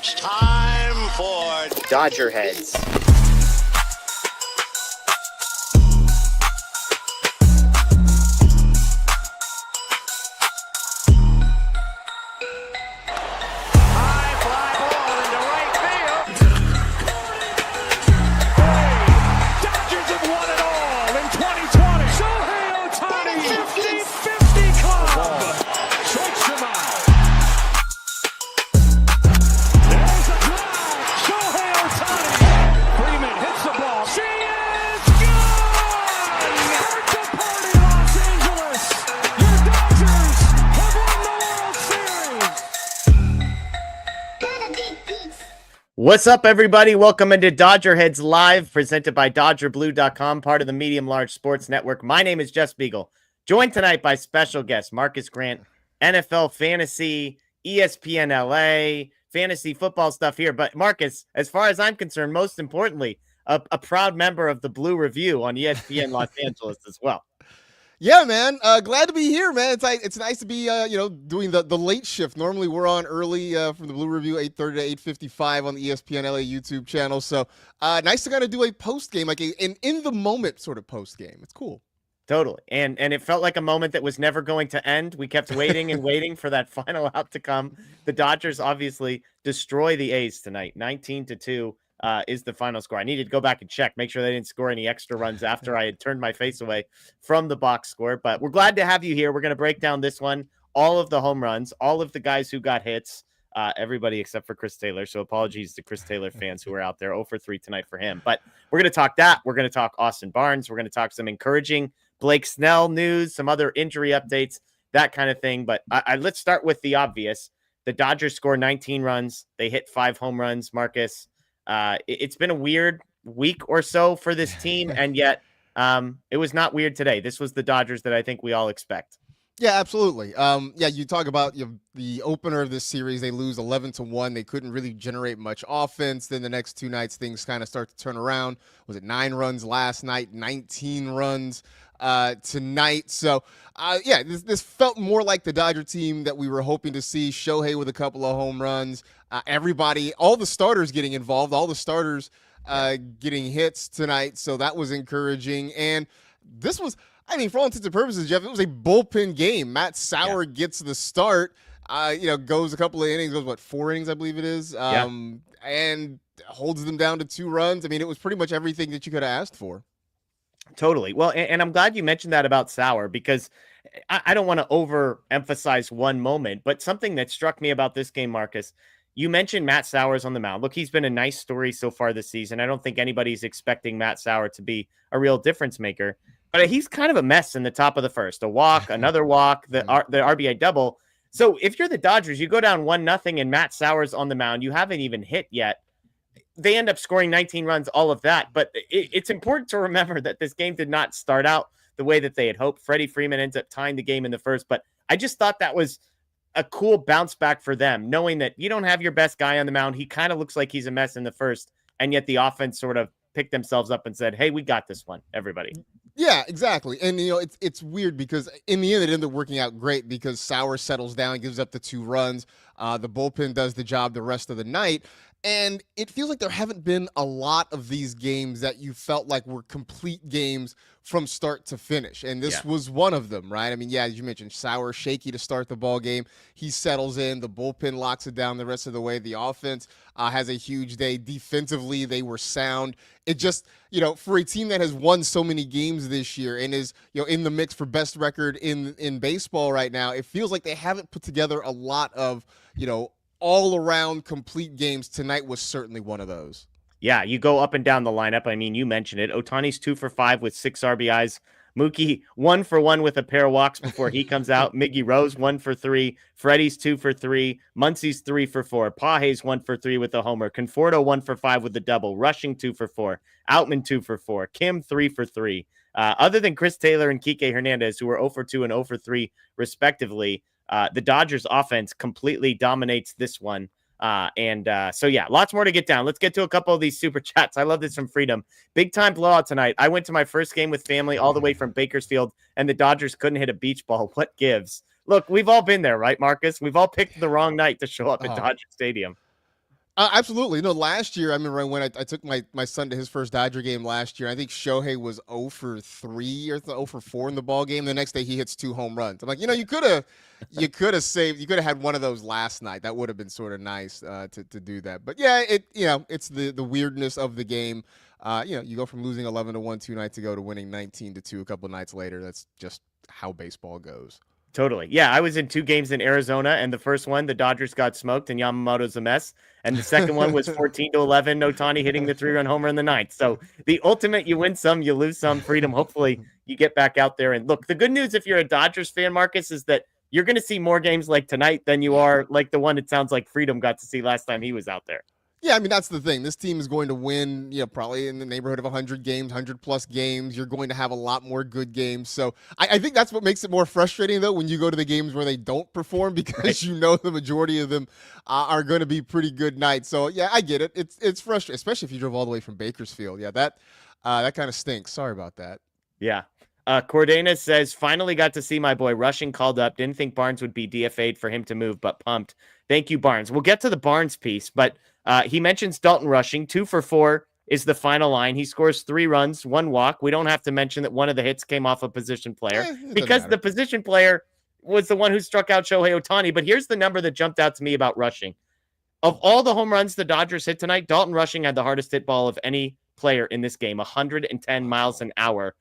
It's time for DodgerHeads. What's up, everybody? Welcome into DodgerHeads Live, presented by DodgerBlue.com, part of the Medium Large Sports Network. My name is Jeff Spiegel, joined tonight by special guest Marcas Grant, NFL Fantasy, ESPN LA, fantasy football stuff here. But Marcas, as far as I'm concerned, most importantly, a proud member of the Blue Review on ESPN Los Angeles as well. Yeah, man. Glad to be here, man. It's nice to be, doing the late shift. Normally we're on early from the Blue Review, 8:30 to 8:55 on the ESPN LA YouTube channel. So nice to kind of do a post game, like an in the moment sort of post game. It's cool. Totally. And it felt like a moment that was never going to end. We kept waiting and waiting for that final out to come. The Dodgers obviously destroy the A's tonight. 19-2 is the final score. I needed to go back and check, make sure they didn't score any extra runs after I had turned my face away from the box score. But we're glad to have you here. We're going to break down this one, all of the home runs, all of the guys who got hits, everybody except for Chris Taylor. So apologies to Chris Taylor fans who are out there. 0 for 3 tonight for him. But we're going to talk that. We're going to talk Austin Barnes. We're going to talk some encouraging Blake Snell news, some other injury updates, that kind of thing. But let's start with the obvious. The Dodgers score 19 runs. They hit 5 home runs, Marcus. It's been a weird week or so for this team, and yet it was not weird today. This was the Dodgers that I think we all expect. Yeah, absolutely. You talk about the opener of this series. They lose 11-1. They couldn't really generate much offense. Then the next two nights, things kind of start to turn around. Was it 9 runs last night, 19 runs tonight? So, this felt more like the Dodger team that we were hoping to see. Shohei with a couple of home runs. Everybody, all the starters getting involved, all the starters getting hits tonight. So that was encouraging. And this was, for all intents and purposes, Jeff, it was a bullpen game. Matt Sauer gets the start, goes a couple of innings, goes 4 innings, I believe it is, and holds them down to 2 runs. It was pretty much everything that you could have asked for. Totally. Well, and I'm glad you mentioned that about Sauer, because I don't want to overemphasize one moment, but something that struck me about this game, Marcus, you mentioned Matt Sauer's on the mound. Look, he's been a nice story so far this season. I don't think anybody's expecting Matt Sauer to be a real difference maker, but he's kind of a mess in the top of the first. A walk, another walk, the RBI double. So if you're the Dodgers, you go down 1-0 and Matt Sauer's on the mound. You haven't even hit yet. They end up scoring 19 runs, all of that. But it's important to remember that this game did not start out the way that they had hoped. Freddie Freeman ends up tying the game in the first. But I just thought that was a cool bounce back for them, knowing that you don't have your best guy on the mound. He kind of looks like he's a mess in the first, and yet the offense sort of picked themselves up and said, hey, we got this one, everybody. Yeah, exactly. And, it's weird because in the end, it ended up working out great because Sauer settles down, gives up the 2 runs. The bullpen does the job the rest of the night. And it feels like there haven't been a lot of these games that you felt like were complete games from start to finish. And this was one of them, right? As you mentioned, Sauer shaky to start the ball game. He settles in. The bullpen locks it down the rest of the way. The offense has a huge day. Defensively, they were sound. It just, for a team that has won so many games this year and is, in the mix for best record in baseball right now, it feels like they haven't put together a lot of, all-around complete games. Tonight was certainly one of those. Yeah, you go up and down the lineup. You mentioned it. Ohtani's 2 for 5 with 6 RBIs. Mookie 1 for 1 with a pair of walks before he comes out. Miggy Rose 1 for 3. Freddie's 2 for 3. Muncie's 3 for 4. Page's 1 for 3 with a homer. Conforto 1 for 5 with the double. Rushing 2 for 4. Outman 2 for 4. Kim 3 for 3. Other than Chris Taylor and Kike Hernandez, who were 0 for 2 and 0 for 3 respectively, the Dodgers offense completely dominates this one. Lots more to get down. Let's get to a couple of these super chats. I love this from Freedom. Big time blowout tonight. I went to my first game with family all the way from Bakersfield, and the Dodgers couldn't hit a beach ball. What gives? Look, we've all been there, right, Marcus? We've all picked the wrong night to show up at Dodger Stadium. Absolutely. No, last year, I remember when I took my son to his first Dodger game last year. I think Shohei was 0 for 3 or 0 for 4 in the ball game. The next day he hits 2 home runs. I'm like, you could have had one of those last night. That would have been sort of nice to do that. But yeah, it's the weirdness of the game. You go from losing 11-1 2 nights ago to winning 19-2 a couple of nights later. That's just how baseball goes. Totally. Yeah, I was in 2 games in Arizona, and the first one, the Dodgers got smoked, and Yamamoto's a mess. And the second one was 14-11, Ohtani hitting the 3-run homer in the ninth. So the ultimate, you win some, you lose some. Freedom. Hopefully, you get back out there. And look, the good news if you're a Dodgers fan, Marcus, is that you're going to see more games like tonight than you are like the one it sounds like Freedom got to see last time he was out there. Yeah, I mean, that's the thing. This team is going to win, probably in the neighborhood of 100 games, 100-plus games. You're going to have a lot more good games. So I think that's what makes it more frustrating, though, when you go to the games where they don't perform, because the majority of them are going to be pretty good nights. So, yeah, I get it. It's frustrating, especially if you drove all the way from Bakersfield. Yeah, that kind of stinks. Sorry about that. Yeah. Cordena says, finally got to see my boy Rushing called up. Didn't think Barnes would be DFA'd for him to move, but pumped. Thank you, Barnes. We'll get to the Barnes piece, but he mentions Dalton Rushing. 2 for 4 is the final line. He scores 3 runs, 1 walk. We don't have to mention that one of the hits came off a position player because the position player was the one who struck out Shohei Ohtani. But here's the number that jumped out to me about Rushing. Of all the home runs the Dodgers hit tonight, Dalton Rushing had the hardest hit ball of any player in this game, 110 miles an hour.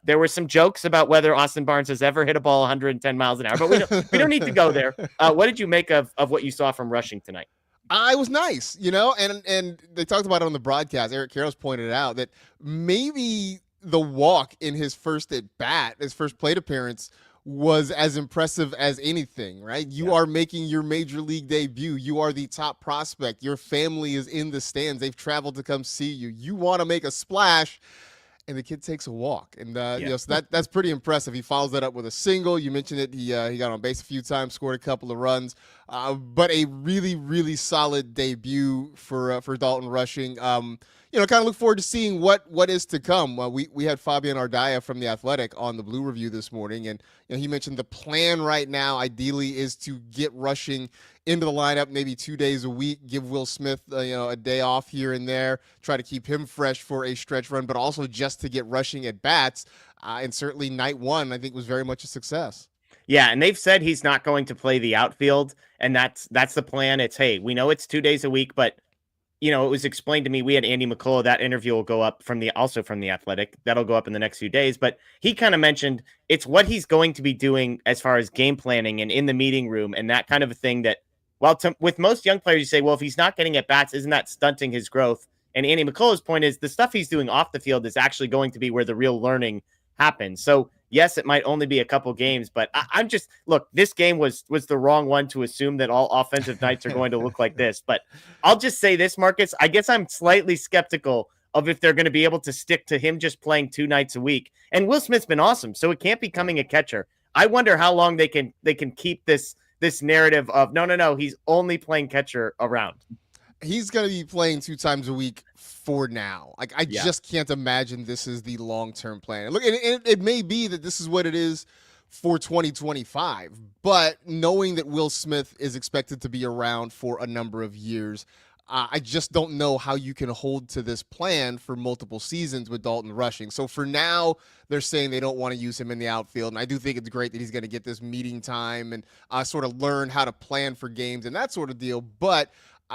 There were some jokes about whether Austin Barnes has ever hit a ball 110 miles an hour, but we don't need to go there. What did you make of what you saw from Rushing tonight? It was nice, and they talked about it on the broadcast. Eric Karros pointed out that maybe the walk in his first at bat, his first plate appearance, was as impressive as anything, right? You are making your major league debut. You are the top prospect. Your family is in the stands. They've traveled to come see you. You want to make a splash, and the kid takes a walk. And, so that's pretty impressive. He follows that up with a single. You mentioned it. He got on base a few times, scored a couple of runs. But a really, really solid debut for Dalton Rushing. Kind of look forward to seeing what is to come. We had Fabian Ardaya from The Athletic on the Blue Review this morning, and he mentioned the plan right now ideally is to get Rushing into the lineup maybe 2 days a week, give Will Smith a day off here and there, try to keep him fresh for a stretch run, but also just to get Rushing at bats. And certainly night one, I think, was very much a success. Yeah, and they've said he's not going to play the outfield, and that's the plan. It's, hey, we know it's 2 days a week, but it was explained to me. We had Andy McCullough. That interview will go up from the Athletic. That'll go up in the next few days. But he kind of mentioned it's what he's going to be doing as far as game planning and in the meeting room and that kind of a thing that, with most young players, you say, well, if he's not getting at bats, isn't that stunting his growth? And Andy McCullough's point is the stuff he's doing off the field is actually going to be where the real learning happens. So yes, it might only be a couple games, but I'm just, look, this game was the wrong one to assume that all offensive nights are going to look like this. But I'll just say this, Marcus, I guess I'm slightly skeptical of if they're going to be able to stick to him just playing 2 nights a week. And Will Smith's been awesome, so it can't be coming a catcher. I wonder how long they can keep this narrative of no, he's only playing catcher around. He's going to be playing 2 times a week for now. Like, I just can't imagine this is the long-term plan. Look, it may be that this is what it is for 2025, but knowing that Will Smith is expected to be around for a number of years, I just don't know how you can hold to this plan for multiple seasons with Dalton Rushing. So for now, they're saying they don't want to use him in the outfield, and I do think it's great that he's going to get this meeting time and sort of learn how to plan for games and that sort of deal, but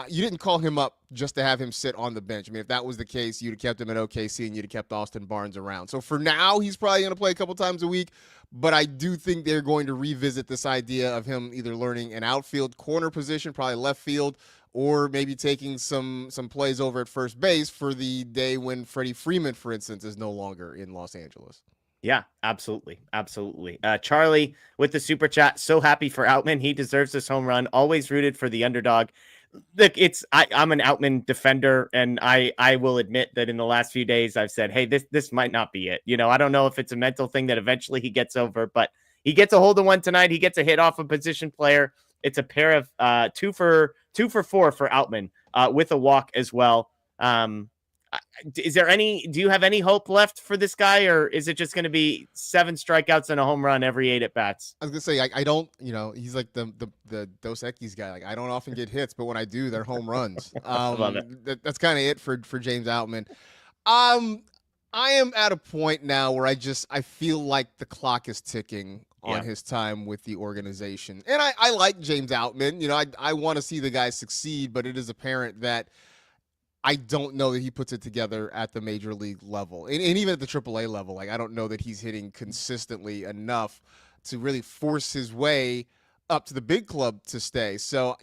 you didn't call him up just to have him sit on the bench. I mean, if that was the case, you'd have kept him at OKC and you'd have kept Austin Barnes around. So for now, he's probably going to play a couple times a week, but I do think they're going to revisit this idea of him either learning an outfield corner position, probably left field, or maybe taking some plays over at first base for the day when Freddie Freeman, for instance, is no longer in Los Angeles. Yeah, absolutely. Absolutely. Charlie with the super chat. So happy for Outman. He deserves this home run. Always rooted for the underdog. Look, I'm an Outman defender, and I will admit that in the last few days I've said, hey, this might not be it. I don't know if it's a mental thing that eventually he gets over, but he gets a hold of one tonight. He gets a hit off a position player. It's a pair of 2 for 4 for Outman with a walk as well. Do you have any hope left for this guy, or is it just going to be 7 strikeouts and a home run every 8 at bats? I was gonna say I don't, he's like the Dos Equis guy. Like I don't often get hits, but when I do, they're home runs. Love it. That's kind of it for James Outman. I am at a point now where I feel like the clock is ticking on his time with the organization, and I like James Outman. I want to see the guy succeed, but it is apparent that I don't know that he puts it together at the major league level. And even at the AAA level, like I don't know that he's hitting consistently enough to really force his way up to the big club to stay. So,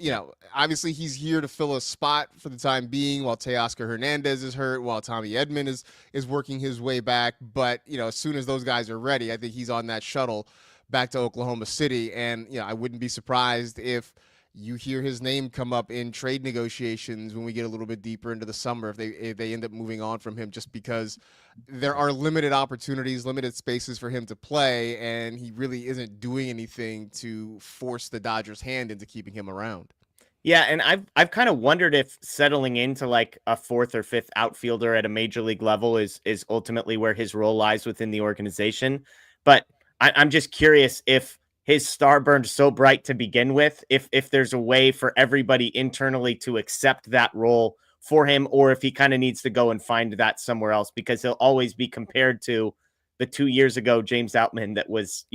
obviously he's here to fill a spot for the time being while Teoscar Hernández is hurt, while Tommy Edman is working his way back. But, as soon as those guys are ready, I think he's on that shuttle back to Oklahoma City. And, I wouldn't be surprised if you hear his name come up in trade negotiations when we get a little bit deeper into the summer, if they end up moving on from him, just because there are limited opportunities, limited spaces for him to play, and he really isn't doing anything to force the Dodgers' hand into keeping him around. Yeah, and I've kind of wondered if settling into like a 4th or 5th outfielder at a major league level is ultimately where his role lies within the organization. But I'm just curious if his star burned so bright to begin with, if there's a way for everybody internally to accept that role for him, or if he kind of needs to go and find that somewhere else, because he'll always be compared to the 2 years ago James Outman that was,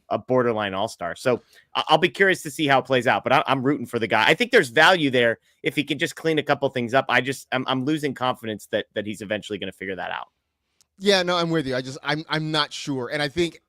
a borderline all-star. So I'll be curious to see how it plays out, but I'm rooting for the guy. I think there's value there if he can just clean a couple things up. I'm losing confidence that he's eventually going to figure that out. Yeah, no, I'm with you. I'm not sure. And I think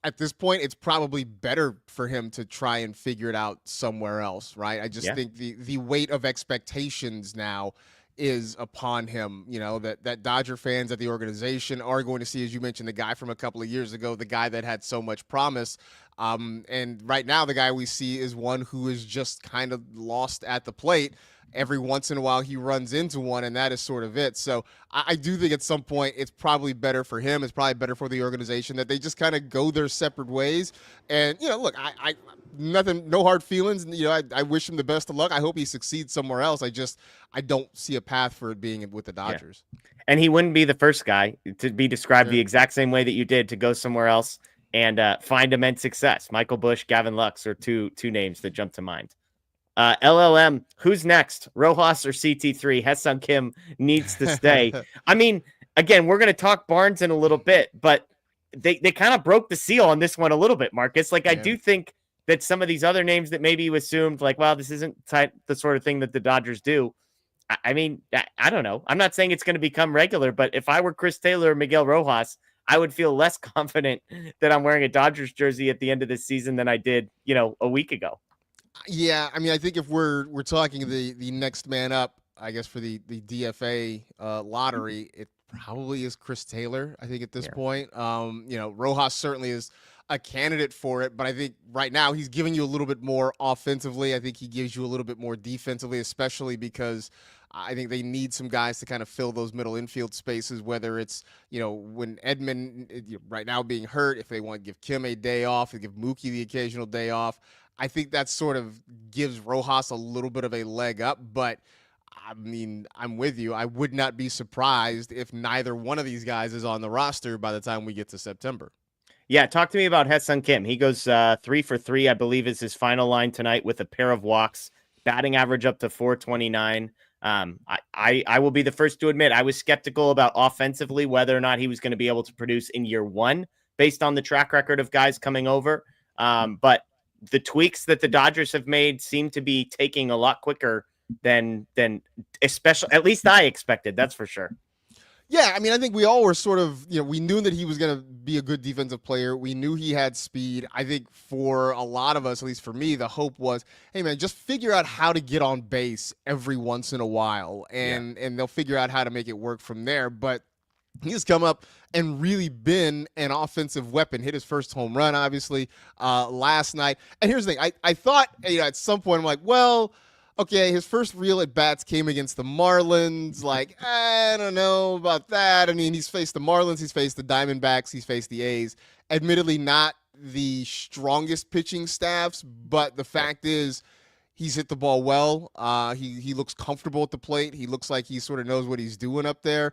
at this point, it's probably better for him to try and figure it out somewhere else, right? I just think the weight of expectations now is upon him, that Dodger fans at the organization are going to see, as you mentioned, the guy from a couple of years ago, the guy that had so much promise. And right now, the guy we see is one who is just kind of lost at the plate. Every once in a while, he runs into one, and that is sort of it. So I do think at some point it's probably better for him. It's probably better for the organization that they just kind of go their separate ways. And, look, I nothing, no hard feelings. I wish him the best of luck. I hope he succeeds somewhere else. I don't see a path for it being with the Dodgers. Yeah. And he wouldn't be the first guy to be described the exact same way that you did, to go somewhere else and find immense success. Michael Busch, Gavin Lux are two names that jump to mind. LLM, who's next? Rojas or CT3? Ha-Seong Kim needs to stay. I mean, again, we're going to talk Barnes in a little bit, but they kind of broke the seal on this one a little bit, Marcus. Like, I do think that some of these other names that maybe you assumed, like, wow, this isn't the sort of thing that the Dodgers do. I mean, I don't know. I'm not saying it's going to become regular, but if I were Chris Taylor or Miguel Rojas, I would feel less confident that I'm wearing a Dodgers jersey at the end of this season than I did, a week ago. Yeah, I mean, I think if we're talking the next man up, I guess for the DFA lottery, it probably is Chris Taylor. I think at this point, Rojas certainly is a candidate for it, but I think right now he's giving you a little bit more offensively. I think he gives you a little bit more defensively, especially because I think they need some guys to kind of fill those middle infield spaces, whether it's, when Edman right now being hurt, if they want to give Kim a day off, and give Mookie the occasional day off. I think that sort of gives Rojas a little bit of a leg up, but I mean, I'm with you. I would not be surprised if neither one of these guys is on the roster by the time we get to September. Yeah, talk to me about Ha-Seong Kim. He goes 3 for 3, I believe, is his final line tonight with a pair of walks, batting average up to 429. I will be the first to admit I was skeptical about offensively whether or not he was going to be able to produce in year one based on the track record of guys coming over. But the tweaks that the Dodgers have made seem to be taking a lot quicker than especially, at least I expected. That's for sure. Yeah, I mean, I think we all were sort of, we knew that he was going to be a good defensive player. We knew he had speed. I think for a lot of us, at least for me, the hope was, hey, man, just figure out how to get on base every once in a while, and they'll figure out how to make it work from there. But he's come up and really been an offensive weapon. Hit his first home run, obviously, last night. And here's the thing. I thought, at some point, I'm like, well, okay, his first real at-bats came against the Marlins. Like, I don't know about that. I mean, he's faced the Marlins, he's faced the Diamondbacks, he's faced the A's. Admittedly, not the strongest pitching staffs, but the fact is He's hit the ball well. He looks comfortable at the plate. He looks like he sort of knows what he's doing up there.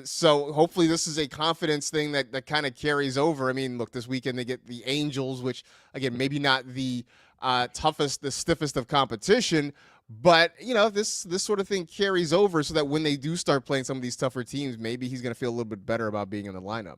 So hopefully this is a confidence thing that kind of carries over. I mean, look, this weekend they get the Angels, which, again, maybe not the toughest, the stiffest of competition, but, this sort of thing carries over so that when they do start playing some of these tougher teams, maybe he's going to feel a little bit better about being in the lineup.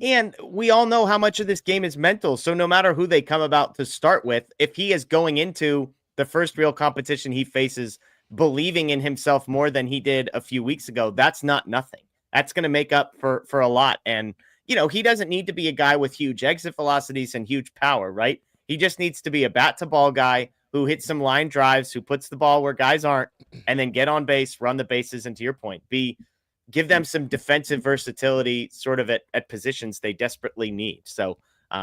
And we all know how much of this game is mental. So no matter who they come about to start with, if he is going into the first real competition he faces believing in himself more than he did a few weeks ago, that's not nothing. That's going to make up for a lot. And, he doesn't need to be a guy with huge exit velocities and huge power, right? He just needs to be a bat to ball guy who hits some line drives, who puts the ball where guys aren't, and then get on base, run the bases, and to your point, give them some defensive versatility sort of at positions they desperately need. So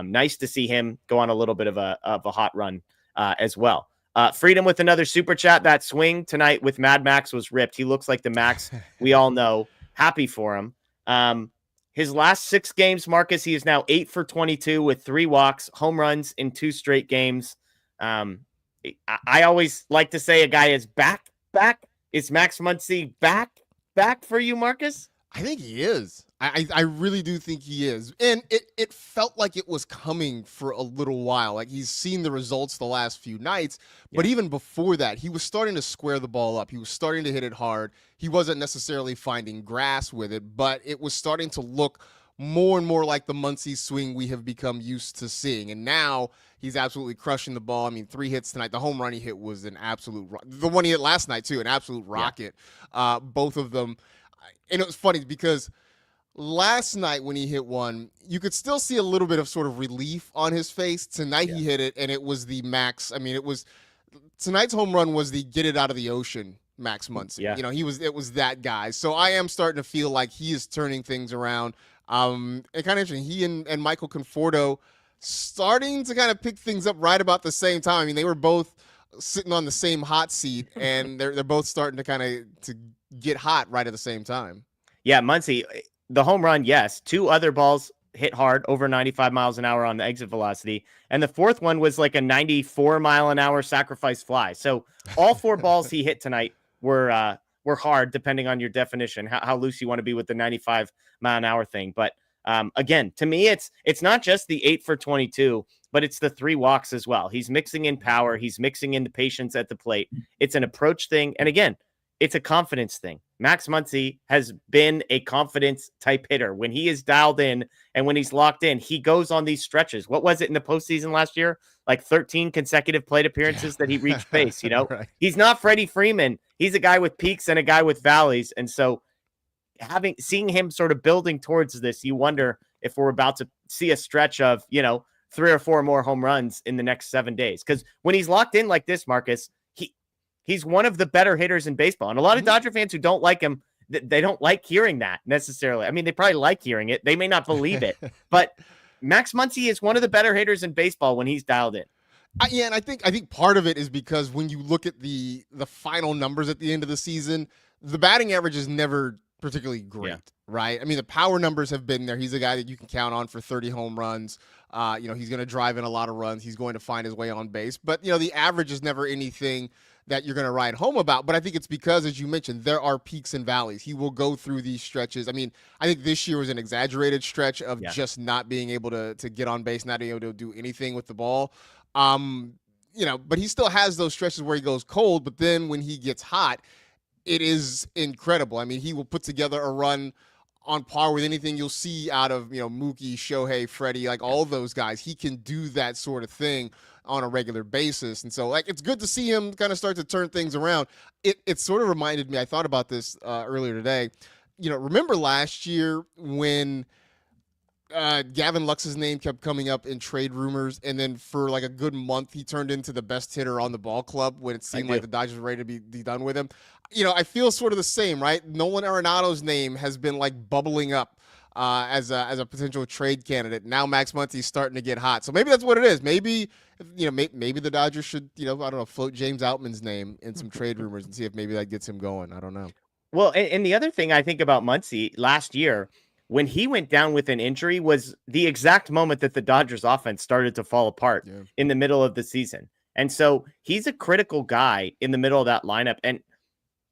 nice to see him go on a little bit of a hot run as well. Freedom with another super chat. That swing tonight with Mad Max was ripped. He looks like the Max we all know. Happy for him. His last 6 games, Marcus, he is now 8 for 22 with 3 walks, home runs in 2 straight games. I always like to say a guy is back. Is Max Muncy back for you, Marcus? I think he is. I really do think he is. And it felt like it was coming for a little while. Like, he's seen the results the last few nights, but even before that, he was starting to square the ball up. He was starting to hit it hard. He wasn't necessarily finding grass with it, but it was starting to look more and more like the Muncy swing we have become used to seeing. And now he's absolutely crushing the ball. I mean, 3 hits tonight. The home run he hit was an absolute the one he hit last night too, an absolute rocket. Both of them. And it was funny because last night when he hit one, you could still see a little bit of sort of relief on his face. Tonight he hit it, and it was the Max. I mean, tonight's home run was the get it out of the ocean Max Muncy. Yeah. It was that guy. So I am starting to feel like he is turning things around. And kind of interesting. He and Michael Conforto starting to kind of pick things up right about the same time. I mean, they were both sitting on the same hot seat, and they're both starting to kind of to get hot right at the same time. Yeah, Muncy, the home run, yes. 2 other balls hit hard, over 95 miles an hour on the exit velocity. And the 4th one was like a 94 mile an hour sacrifice fly. So all 4 balls he hit tonight were hard, depending on your definition, how loose you want to be with the 95 mile an hour thing. But again, to me, it's not just the 8 for 22, but it's the 3 walks as well. He's mixing in power. He's mixing in the patience at the plate. It's an approach thing. And again, it's a confidence thing. Max Muncy has been a confidence type hitter. When he is dialed in and when he's locked in, he goes on these stretches. What was it in the postseason last year? Like 13 consecutive plate appearances that he reached base, Right. He's not Freddie Freeman. He's a guy with peaks and a guy with valleys. And so seeing him sort of building towards this, you wonder if we're about to see a stretch of, 3 or 4 more home runs in the next 7 days. Because when he's locked in like this, Marcus, he's one of the better hitters in baseball. And a lot of Dodger fans who don't like him, they don't like hearing that necessarily. I mean, they probably like hearing it. They may not believe it. But Max Muncy is one of the better hitters in baseball when he's dialed in. And I think part of it is because when you look at the final numbers at the end of the season, the batting average is never particularly great, right? I mean, the power numbers have been there. He's a guy that you can count on for 30 home runs. He's going to drive in a lot of runs. He's going to find his way on base. But, the average is never anything that you're going to ride home about. But I think it's because, as you mentioned, there are peaks and valleys. He will go through these stretches. I mean, I think this year was an exaggerated stretch of just not being able to get on base, not being able to do anything with the ball. But he still has those stretches where he goes cold. But then when he gets hot, it is incredible. I mean, he will put together a run on par with anything you'll see out of, Mookie, Shohei, Freddie, like all those guys. He can do that sort of thing on a regular basis. And so, it's good to see him kind of start to turn things around. It sort of reminded me, I thought about this earlier today. Remember last year when Gavin Lux's name kept coming up in trade rumors, and then for like a good month, he turned into the best hitter on the ball club when it seemed like the Dodgers were ready to be done with him. I feel sort of the same, right? Nolan Arenado's name has been like bubbling up as a potential trade candidate. Now Max Muncy's starting to get hot. So maybe that's what it is. Maybe, maybe the Dodgers should, I don't know, float James Outman's name in some trade rumors and see if maybe that gets him going. I don't know. Well, and the other thing I think about Muncy last year, when he went down with an injury, was the exact moment that the Dodgers offense started to fall apart in the middle of the season. And so he's a critical guy in the middle of that lineup. And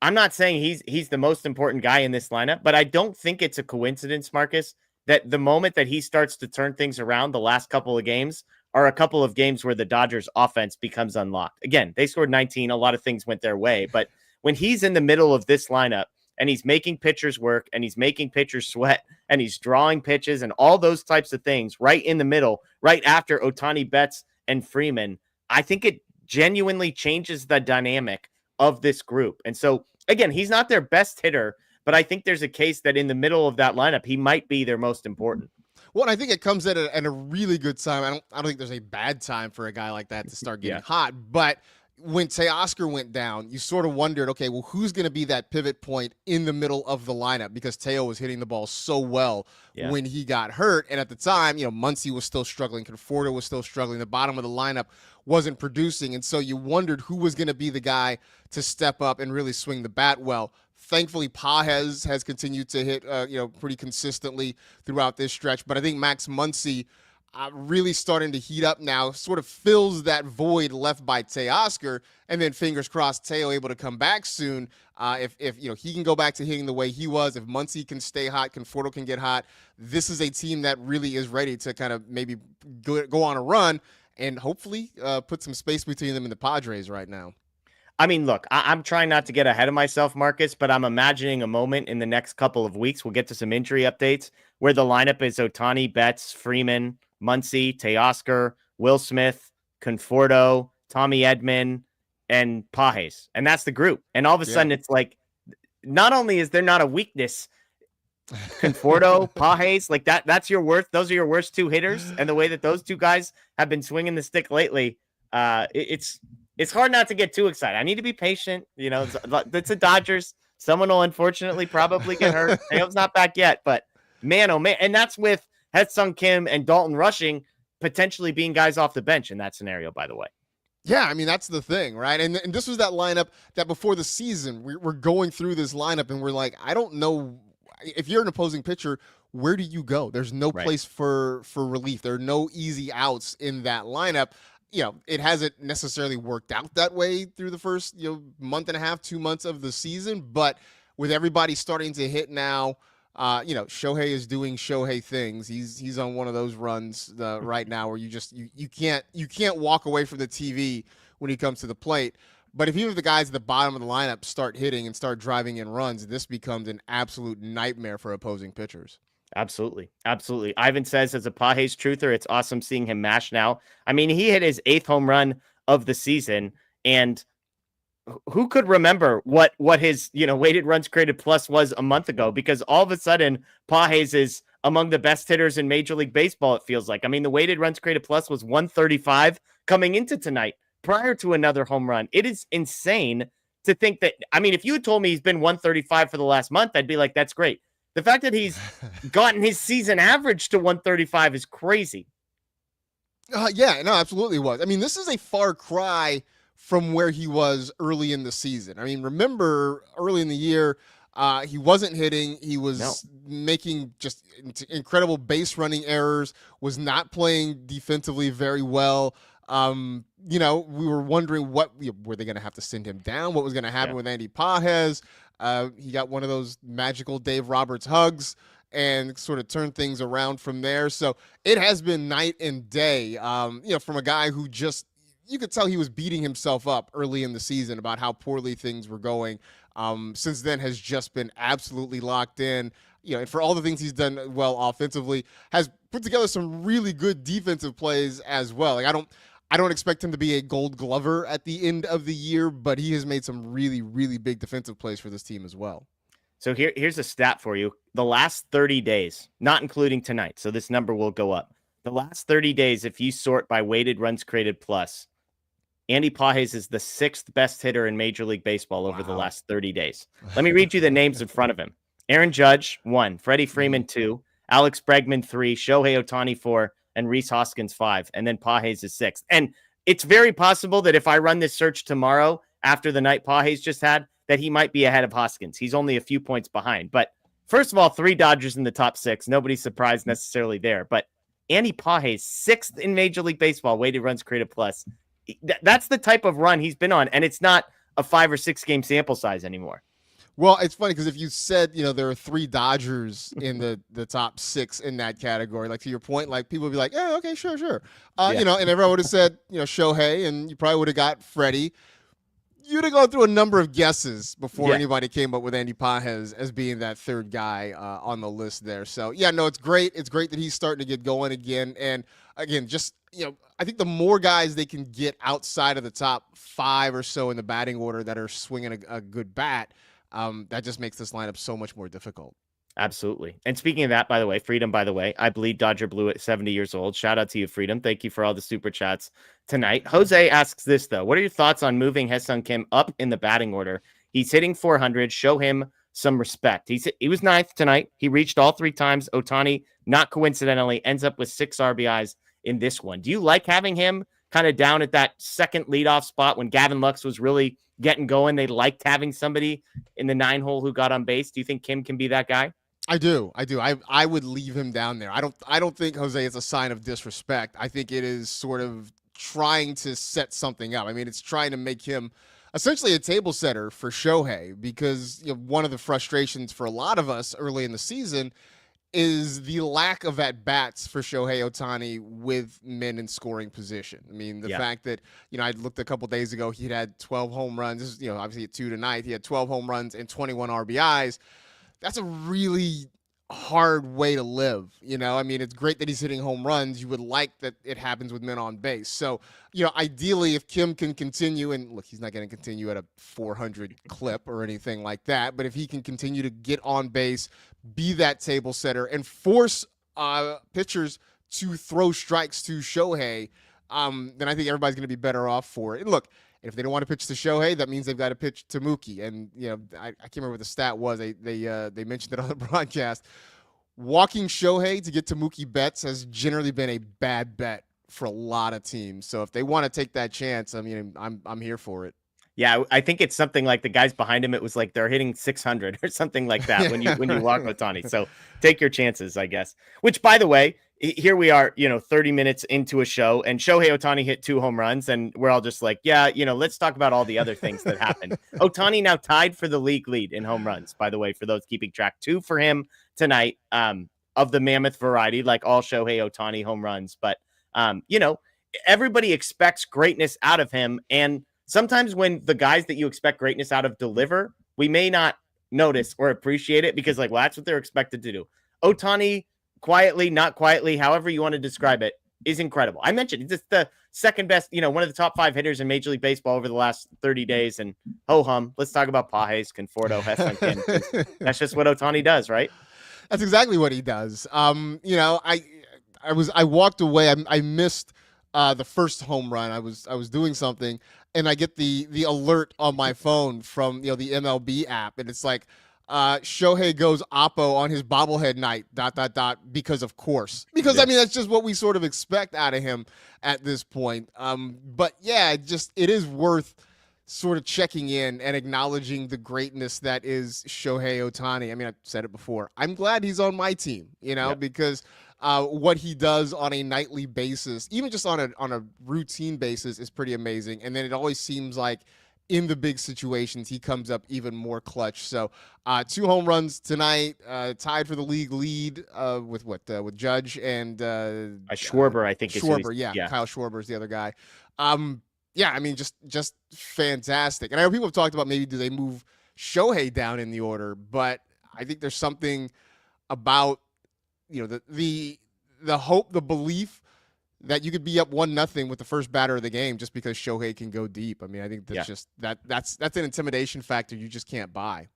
I'm not saying he's the most important guy in this lineup, but I don't think it's a coincidence, Marcus, that the moment that he starts to turn things around, the last couple of games are a couple of games where the Dodgers offense becomes unlocked. Again, they scored 19. A lot of things went their way, but when he's in the middle of this lineup and he's making pitchers work and he's making pitchers sweat and he's drawing pitches and all those types of things right in the middle, right after Ohtani, Betts, and Freeman, I think it genuinely changes the dynamic of this group. And so, again, he's not their best hitter, but I think there's a case that in the middle of that lineup, he might be their most important. Well, I think it comes at a really good time. I don't think there's a bad time for a guy like that to start getting hot. But when Teoscar went down, you sort of wondered, okay, well, who's going to be that pivot point in the middle of the lineup? Because Teo was hitting the ball so well when he got hurt. And at the time, Muncy was still struggling. Conforto was still struggling. The bottom of the lineup wasn't producing. And so you wondered who was going to be the guy to step up and really swing the bat well. Thankfully, Pages has continued to hit, pretty consistently throughout this stretch. But I think Max Muncy really starting to heat up now, sort of fills that void left by Teoscar, and then fingers crossed Teo able to come back soon. If he can go back to hitting the way he was, if Muncy can stay hot, Conforto can get hot, this is a team that really is ready to kind of maybe go on a run and hopefully put some space between them and the Padres right now. I mean, look, I'm trying not to get ahead of myself, Marcus, but I'm imagining a moment in the next couple of weeks, we'll get to some injury updates, where the lineup is Ohtani, Betts, Freeman, Muncy, Teoscar, Will Smith, Conforto, Tommy Edman, and Pages. And that's the group. And all of a sudden, it's like, not only is there not a weakness, Conforto, Pages, like that's your worst. Those are your worst two hitters. And the way that those two guys have been swinging the stick lately, it's hard not to get too excited. I need to be patient. It's the Dodgers. Someone will unfortunately probably get hurt. Teo's not back yet, but man, oh man. And that's with Hae-Sung Kim and Dalton Rushing potentially being guys off the bench in that scenario, by the way. Yeah, I mean, that's the thing, right? And this was that lineup that before the season, we're going through this lineup and we're like, I don't know. If you're an opposing pitcher, where do you go? There's no place for relief. There are no easy outs in that lineup. It hasn't necessarily worked out that way through the first, month and a half, 2 months of the season. But with everybody starting to hit now, Shohei is doing Shohei things. He's on one of those runs right now where you can't walk away from the TV when he comes to the plate. But if even if the guys at the bottom of the lineup start hitting and start driving in runs, this becomes an absolute nightmare for opposing pitchers. Absolutely. Absolutely. Ivan says, as a Pages truther, it's awesome seeing him mash now. I mean, he hit his 8th home run of the season, and who could remember what his, weighted runs created plus was a month ago? Because all of a sudden, Pages is among the best hitters in Major League Baseball, it feels like. I mean, the weighted runs created plus was 135 coming into tonight prior to another home run. It is insane to think that, I mean, if you had told me he's been 135 for the last month, I'd be like, that's great. The fact that he's gotten his season average to 135 is crazy. Yeah, no, absolutely was. I mean, this is a far cry from where he was early in the season. I mean, remember early in the year, he wasn't hitting. He was making just incredible base running errors, was not playing defensively very well. We were wondering were they going to have to send him down? What was going to happen with Andy Pages? He got one of those magical Dave Roberts hugs and sort of turned things around from there. So it has been night and day, from a guy who you could tell he was beating himself up early in the season about how poorly things were going. Since then has just been absolutely locked in, and for all the things he's done well offensively, has put together some really good defensive plays as well. Like I don't expect him to be a Gold Glover at the end of the year, but he has made some really, really big defensive plays for this team as well. So here's a stat for you. The last 30 days, not including tonight, so this number will go up. The last 30 days, if you sort by weighted runs created plus, Andy Pages is the 6th best hitter in Major League Baseball over the last 30 days. Let me read you the names in front of him. Aaron Judge, 1. Freddie Freeman, 2. Alex Bregman, 3. Shohei Ohtani, 4. And Rhys Hoskins, 5. And then Pages is 6th. And it's very possible that if I run this search tomorrow after the night Pages just had, that he might be ahead of Hoskins. He's only a few points behind. But first of all, 3 Dodgers in the top 6. Nobody's surprised necessarily there. But Andy Pages, 6th in Major League Baseball, weighted runs created plus. That's the type of run he's been on, and it's not a 5 or 6 game sample size anymore. Well, it's funny because if you said, there are 3 Dodgers in the top 6 in that category, like to your point, like people would be like, yeah, okay, sure. And everyone would have said, Shohei, and you probably would have got Freddie. You'd have gone through a number of guesses before anybody came up with Andy Pages as being that third guy on the list there. So, it's great. It's great that he's starting to get going again. And again, just, I think the more guys they can get outside of the top 5 or so in the batting order that are swinging a good bat, that just makes this lineup so much more difficult. Absolutely. And speaking of that, by the way, I bleed Dodger Blue at 70 years old. Shout out to you, Freedom. Thank you for all the super chats tonight. Jose asks this, though. What are your thoughts on moving Ha-Seong Kim up in the batting order? He's hitting 400. Show him some respect. He was 9th tonight. He reached all 3 times. Ohtani, not coincidentally, ends up with 6 RBIs in this one. Do you like having him kind of down at that second leadoff spot when Gavin Lux was really getting going? They liked having somebody in the 9-hole who got on base. Do you think Kim can be that guy? I do. I would leave him down there. I don't think, Jose, it's a sign of disrespect. I think it is sort of trying to set something up. I mean, it's trying to make him essentially a table setter for Shohei, because one of the frustrations for a lot of us early in the season is the lack of at-bats for Shohei Ohtani with men in scoring position. I mean, the fact that, I looked a couple days ago, he'd had 12 home runs. This is, obviously at 2 tonight. He had 12 home runs and 21 RBIs. That's a really hard way to live. I mean, it's great that he's hitting home runs. You would like that it happens with men on base. So, ideally, if Kim can continue, and look, he's not going to continue at a 400 clip or anything like that, but if he can continue to get on base, be that table setter, and force pitchers to throw strikes to Shohei, then I think everybody's going to be better off for it. And look, if they don't want to pitch to Shohei, that means they've got to pitch to Mookie. And, I can't remember what the stat was. They mentioned it on the broadcast. Walking Shohei to get to Mookie Betts has generally been a bad bet for a lot of teams. So if they want to take that chance, I mean, I'm here for it. Yeah, I think it's something like the guys behind him. It was like they're hitting 600 or something like that when you walk Ohtani. So take your chances, I guess. Which, by the way, here we are, 30 minutes into a show, and Shohei Ohtani hit 2 home runs, and we're all just like, let's talk about all the other things that happened. Ohtani now tied for the league lead in home runs, by the way, for those keeping track. 2 for him tonight, of the mammoth variety, like all Shohei Ohtani home runs. But, everybody expects greatness out of him, and sometimes when the guys that you expect greatness out of deliver, we may not notice or appreciate it because, that's what they're expected to do. Ohtani, quietly, not quietly, however you want to describe it, is incredible. I mentioned it's just the second best, one of the top 5 hitters in Major League Baseball over the last 30 days. And ho-hum, let's talk about Pages, Conforto, Ha-Seong Kim. That's just what Ohtani does, right? That's exactly what he does. I walked away. I missed the first home run. I was doing something, and I get the alert on my phone from the MLB app, and it's like, Shohei goes oppo on his bobblehead night, ... because of course. Because, I mean, that's just what we sort of expect out of him at this point. But, yeah, it is worth sort of checking in and acknowledging the greatness that is Shohei Ohtani. I mean, I've said it before. I'm glad he's on my team, because what he does on a nightly basis, even just on a routine basis, is pretty amazing. And then it always seems like in the big situations, he comes up even more clutch. So 2 home runs tonight, tied for the league lead with Judge and Schwarber, I think. Schwarber, yeah. Kyle Schwarber is the other guy. I mean, just fantastic. And I know people have talked about maybe do they move Shohei down in the order, but I think there's something about the hope, the belief that you could be up 1-0 with the first batter of the game just because Shohei can go deep. I mean, I think that's an intimidation factor you just can't buy.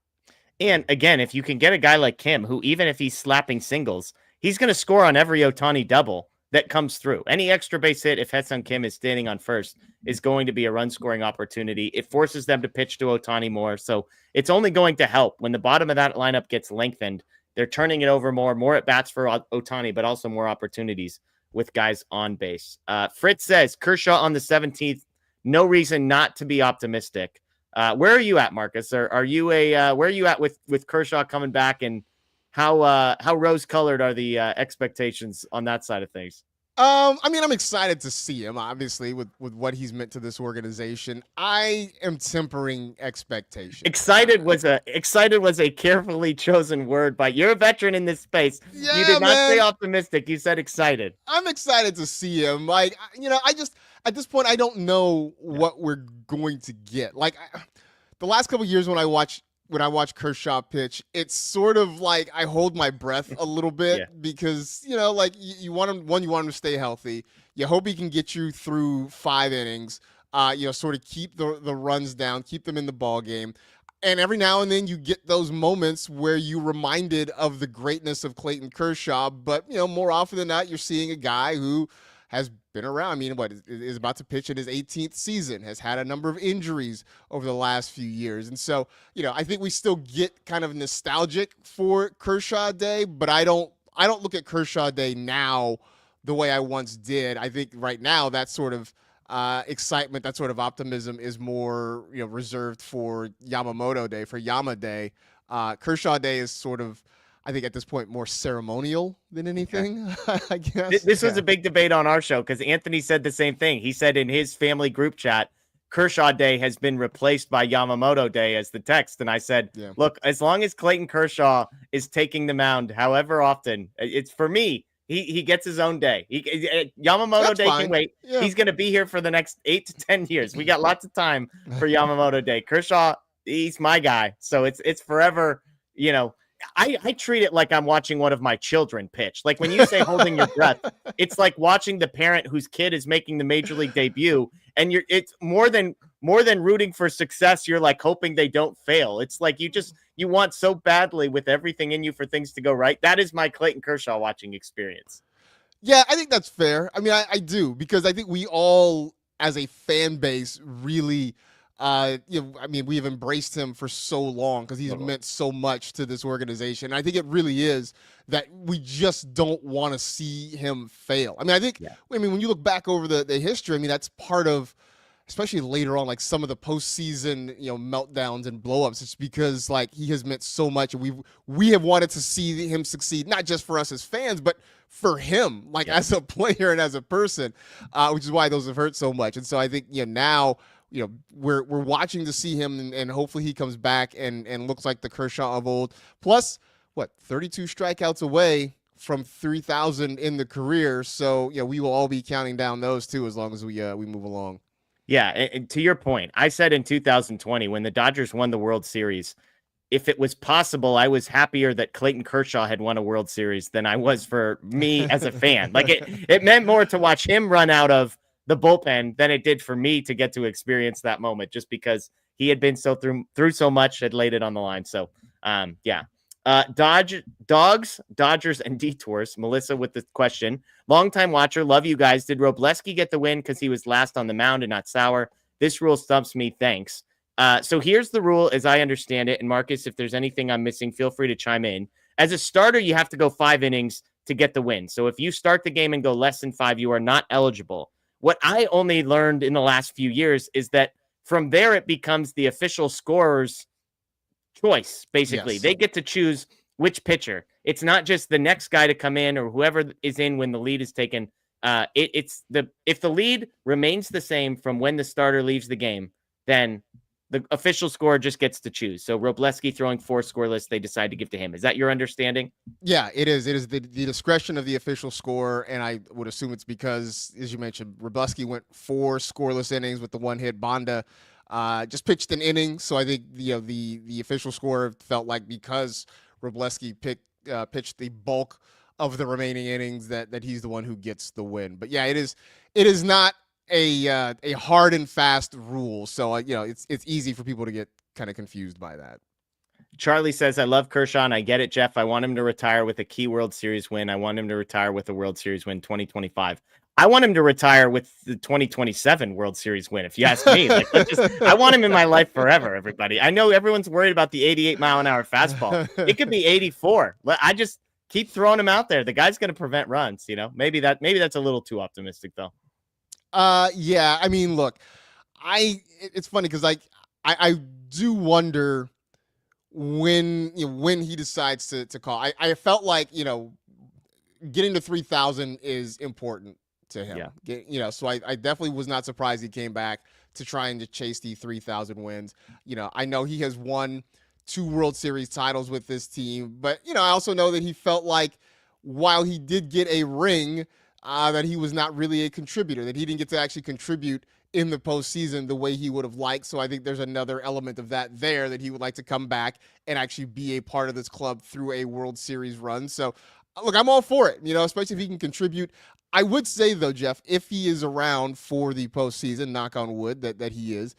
And again, if you can get a guy like Kim, who even if he's slapping singles, he's going to score on every Ohtani double that comes through. Any extra base hit, if Ha-Seong Kim is standing on first, is going to be a run scoring opportunity. It forces them to pitch to Ohtani more. So it's only going to help when the bottom of that lineup gets lengthened. They're turning it over more at bats for Ohtani, but also more opportunities with guys on base. Fritz says Kershaw on the 17th. No reason not to be optimistic. Where are you at, Marcus? Are you where are you at with Kershaw coming back, and how rose colored are the expectations on that side of things? I mean, I'm excited to see him, obviously, with what he's meant to this organization. I am tempering expectations. Excited was a carefully chosen word, but you're a veteran in this space. Yeah, you did not man. say optimistic. You said excited. I'm excited to see him. Like, I just, at this point, I don't know what we're going to get. Like, the last couple of years when I watch Kershaw pitch, it's sort of like I hold my breath a little bit because, like you want him to stay healthy. You hope he can get you through 5 innings, sort of keep the runs down, keep them in the ball game. And every now and then you get those moments where you're reminded of the greatness of Clayton Kershaw. But, more often than not, you're seeing a guy who has been around. I mean, is about to pitch in his 18th season, has had a number of injuries over the last few years. And so, I think we still get kind of nostalgic for Kershaw Day, but I don't look at Kershaw Day now the way I once did. I think right now that sort of excitement, that sort of optimism is more, reserved for Yamamoto Day, for Yama Day. Kershaw Day is sort of, I think at this point, more ceremonial than anything, I guess. This was a big debate on our show because Anthony said the same thing. He said in his family group chat, Kershaw Day has been replaced by Yamamoto Day as the text. And I said, look, as long as Clayton Kershaw is taking the mound, however often, it's for me, he gets his own day. Yamamoto That's Day fine. can wait. Yeah. He's going to be here for the next 8 to 10 years. We got lots of time for Yamamoto Day. Kershaw, he's my guy. So it's forever, I treat it like I'm watching one of my children pitch. Like when you say holding your breath, it's like watching the parent whose kid is making the major league debut. And it's more than rooting for success. You're like hoping they don't fail. It's like you want so badly with everything in you for things to go right. That is my Clayton Kershaw watching experience. Yeah, I think that's fair. I mean, I do, because I think we all as a fan base really we've embraced him for so long because he's meant so much to this organization. I think it really is that we just don't want to see him fail. I mean, I think, when you look back over the history, I mean, that's part of, especially later on, like some of the postseason, meltdowns and blowups. It's because like he has meant so much, and we have wanted to see him succeed, not just for us as fans, but for him, like as a player and as a person, which is why those have hurt so much. And so I think, now, we're watching to see him, and hopefully he comes back and looks like the Kershaw of old. Plus, 32 strikeouts away from 3,000 in the career. So, we will all be counting down those too, as long as we move along. Yeah, and to your point, I said in 2020 when the Dodgers won the World Series, if it was possible, I was happier that Clayton Kershaw had won a World Series than I was for me as a fan. Like it meant more to watch him run out of the bullpen than it did for me to get to experience that moment, just because he had been through so much, had laid it on the line. So, Dodgers, and Detours. Melissa with the question. Longtime watcher, love you guys. Did Robleski get the win because he was last on the mound and not Sauer? This rule stumps me. Thanks. So here's the rule as I understand it. And Marcus, if there's anything I'm missing, feel free to chime in. As a starter, you have to go 5 innings to get the win. So if you start the game and go less than 5, you are not eligible. What I only learned in the last few years is that from there, it becomes the official scorer's choice. Basically, they get to choose which pitcher. It's not just the next guy to come in or whoever is in when the lead is taken. If the lead remains the same from when the starter leaves the game, then the official scorer just gets to choose. So Robleski throwing 4 scoreless, they decide to give to him. Is that your understanding? Yeah, it is. It is the discretion of the official scorer, and I would assume it's because, as you mentioned, Robleski went 4 scoreless innings with the 1 hit. Banda just pitched an inning, so I think the official scorer felt like because Robleski pitched the bulk of the remaining innings that he's the one who gets the win. But yeah, it is not a hard and fast rule, so it's easy for people to get kind of confused by that. Charlie says, I love Kershaw, and I get it, Jeff. I want him to retire with a key World Series win. I want him to retire with a World Series win 2025. I want him to retire with the 2027 World Series win, if you ask me. I want him in my life forever, everybody. I know everyone's worried about the 88-mile-an-hour fastball. It could be 84. I just keep throwing him out there. The guy's going to prevent runs, Maybe that's a little too optimistic, though. Yeah, I mean, look, it's funny because I do wonder when he decides to call. I felt like, getting to 3,000 is important to him. Yeah. So I definitely was not surprised he came back to trying to chase the 3,000 wins. I know he has won 2 World Series titles with this team, but, I also know that he felt like while he did get a ring, that he was not really a contributor, that he didn't get to actually contribute in the postseason the way he would have liked. So I think there's another element of that there, that he would like to come back and actually be a part of this club through a World Series run. So look, I'm all for it, especially if he can contribute. I would say though, Jeff, if he is around for the postseason, knock on wood that he is,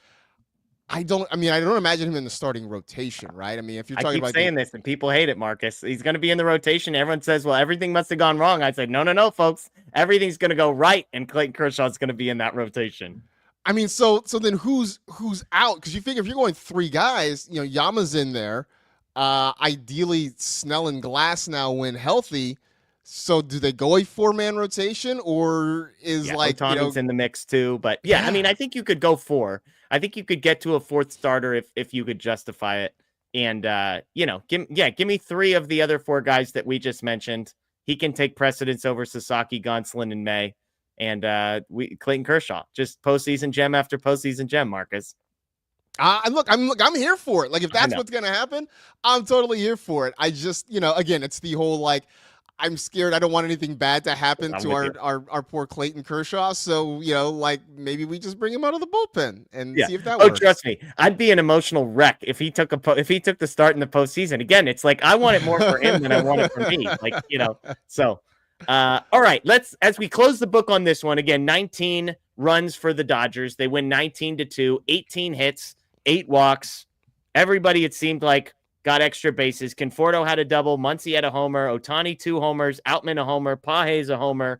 I don't imagine him in the starting rotation, right? I mean, if you're talking about saying this and people hate it, Marcus, he's going to be in the rotation. Everyone says, well, everything must have gone wrong. I said, no, folks, everything's going to go right. And Clayton Kershaw is going to be in that rotation. I mean, so then who's out? Because you figure if you're going 3 guys, Yama's in there. Ideally, Snell and Glasnow when healthy. So do they go a 4-man rotation, or is Ohtani's in the mix too? But yeah, I mean, I think you could go 4. I think you could get to a 4th starter if you could justify it. And give me 3 of the other 4 guys that we just mentioned. He can take precedence over Sasaki, Gonsolin, and May. And Clayton Kershaw, just postseason gem after postseason gem, Marcus. I'm here for it. Like, if that's what's going to happen, I'm totally here for it. I just, again, it's the whole, I'm scared. I don't want anything bad to happen to our poor Clayton Kershaw. So, maybe we just bring him out of the bullpen and see if that works. Oh, trust me. I'd be an emotional wreck if he took the start in the postseason. Again, it's like, I want it more for him than I want it for me. So, all right, as we close the book on this one, again, 19 runs for the Dodgers. They win 19-2, 18 hits, 8 walks. Everybody, it seemed like, got extra bases. Conforto had a double. Muncy had a homer. Ohtani 2 homers. Outman a homer. Page's a homer.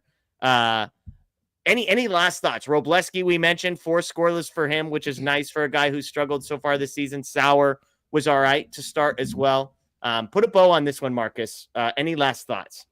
Any last thoughts? Robleski, we mentioned, 4 scoreless for him, which is nice for a guy who's struggled so far this season. Sauer was all right to start as well. Put a bow on this one, Marcus. Any last thoughts?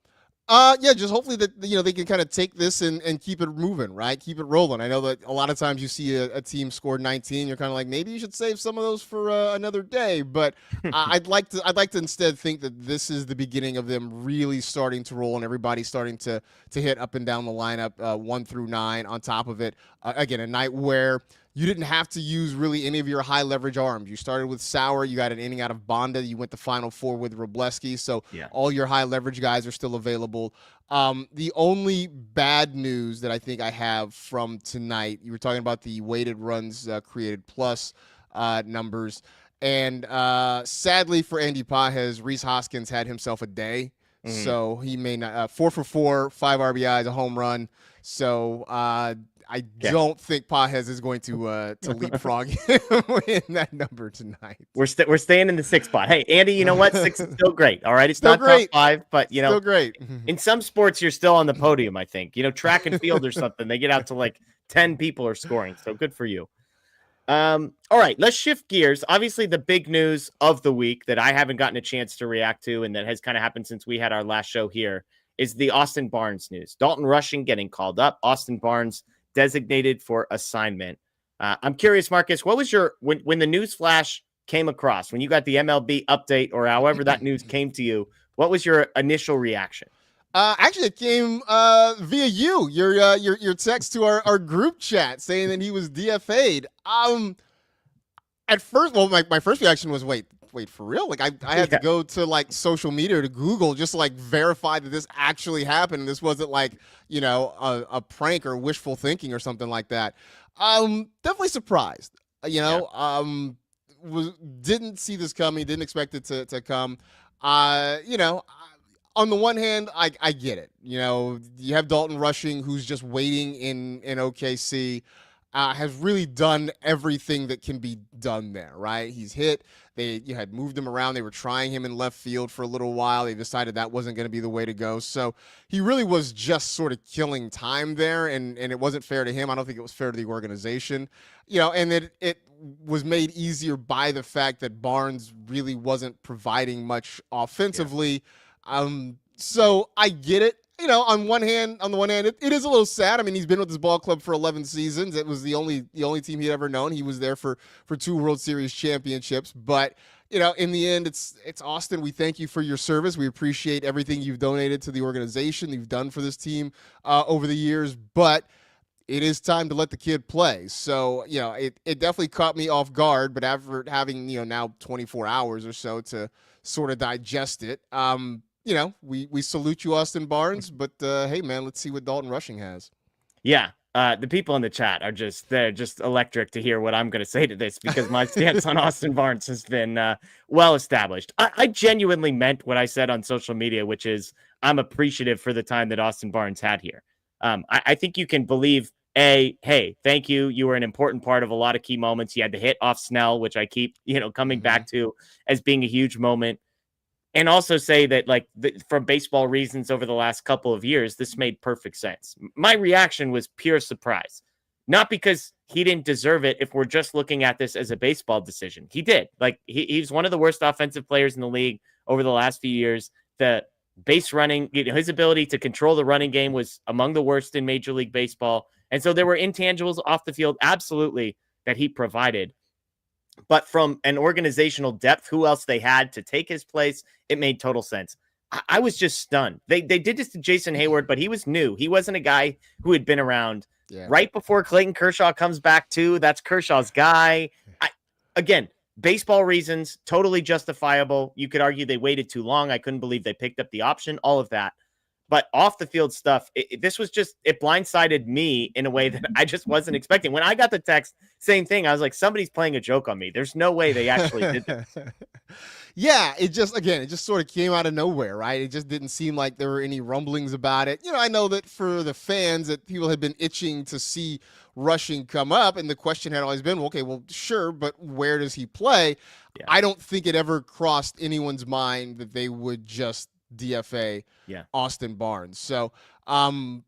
Just hopefully that, they can kind of take this and keep it moving, right? Keep it rolling. I know that a lot of times you see a team score 19, you're kind of like, maybe you should save some of those for another day. But I'd like to instead think that this is the beginning of them really starting to roll and everybody starting to hit up and down the lineup, 1 through 9 on top of it. Again, a night where you didn't have to use really any of your high leverage arms. You started with Sauer. You got an inning out of Bonda. You went the final 4 with Robleski. So all your high leverage guys are still available. The only bad news that I think I have from tonight, you were talking about the weighted runs created plus numbers. And sadly for Andy Pages, Rhys Hoskins had himself a day. Mm-hmm. So he may not 4 for 4, 5 RBIs, a home run. So I don't think Pages is going to leapfrog him in that number tonight. We're staying in the 6th spot. Hey, Andy, you know what? 6 is still great. All right, it's still not great. top 5, but still great. In some sports, you're still on the podium. I think track and field or something. They get out to like 10 people are scoring. So good for you. All right, let's shift gears. Obviously, the big news of the week that I haven't gotten a chance to react to, and that has kind of happened since we had our last show here, is the Austin Barnes news. Dalton Rushing getting called up. Austin Barnes designated for assignment. I'm curious, Marcus, what was your when the news flash came across, when you got the MLB update or however that news came to you, what was your initial reaction? Actually, it came via your text to our group chat saying that he was DFA'd. At first, my first reaction was, wait, for real? Like I had to go to like social media to Google just to like verify that this actually happened. This wasn't like, a prank or wishful thinking or something like that. Definitely surprised, didn't see this coming. Didn't expect it to come. On the one hand, I get it. You have Dalton Rushing, who's just waiting in OKC, has really done everything that can be done there, right? He's hit. You had moved him around. They were trying him in left field for a little while. They decided that wasn't going to be the way to go. So he really was just sort of killing time there, and it wasn't fair to him. I don't think it was fair to the organization. And it was made easier by the fact that Barnes really wasn't providing much offensively. So I get it. On the one hand, it is a little sad. I mean, he's been with this ball club for 11 seasons. It was the only team he'd ever known. He was there for 2 World Series championships. But, in the end, it's Austin. We thank you for your service. We appreciate everything you've donated to the organization, you've done for this team over the years, but it is time to let the kid play. So, it definitely caught me off guard, but after having, now 24 hours or so to sort of digest it, we salute you, Austin Barnes, but hey, man, let's see what Dalton Rushing has. Yeah. The people in the chat they're just electric to hear what I'm going to say to this, because my stance on Austin Barnes has been well established. I genuinely meant what I said on social media, which is I'm appreciative for the time that Austin Barnes had here. I think you can believe, hey, thank you. You were an important part of a lot of key moments. You had the hit off Snell, which I keep, coming back to as being a huge moment. And also say that, for baseball reasons over the last couple of years, this made perfect sense. My reaction was pure surprise. Not because he didn't deserve it if we're just looking at this as a baseball decision. He did. He's one of the worst offensive players in the league over the last few years. The base running, his ability to control the running game was among the worst in Major League Baseball. And so there were intangibles off the field, absolutely, that he provided. But from an organizational depth, who else they had to take his place, it made total sense. I was just stunned. They did this to Jason Hayward, but he was new. He wasn't a guy who had been around right before Clayton Kershaw comes back too. That's Kershaw's guy. Again, baseball reasons, totally justifiable. You could argue they waited too long. I couldn't believe they picked up the option, all of that. But off the field stuff, this was just, it blindsided me in a way that I just wasn't expecting. When I got the text, same thing. I was like, somebody's playing a joke on me. There's no way they actually did this. Yeah, it just sort of came out of nowhere, right? It just didn't seem like there were any rumblings about it. I know that for the fans that people had been itching to see Rushing come up, and the question had always been, well, okay, well, sure, but where does he play? Yeah. I don't think it ever crossed anyone's mind that they would just DFA Austin Barnes. So, again,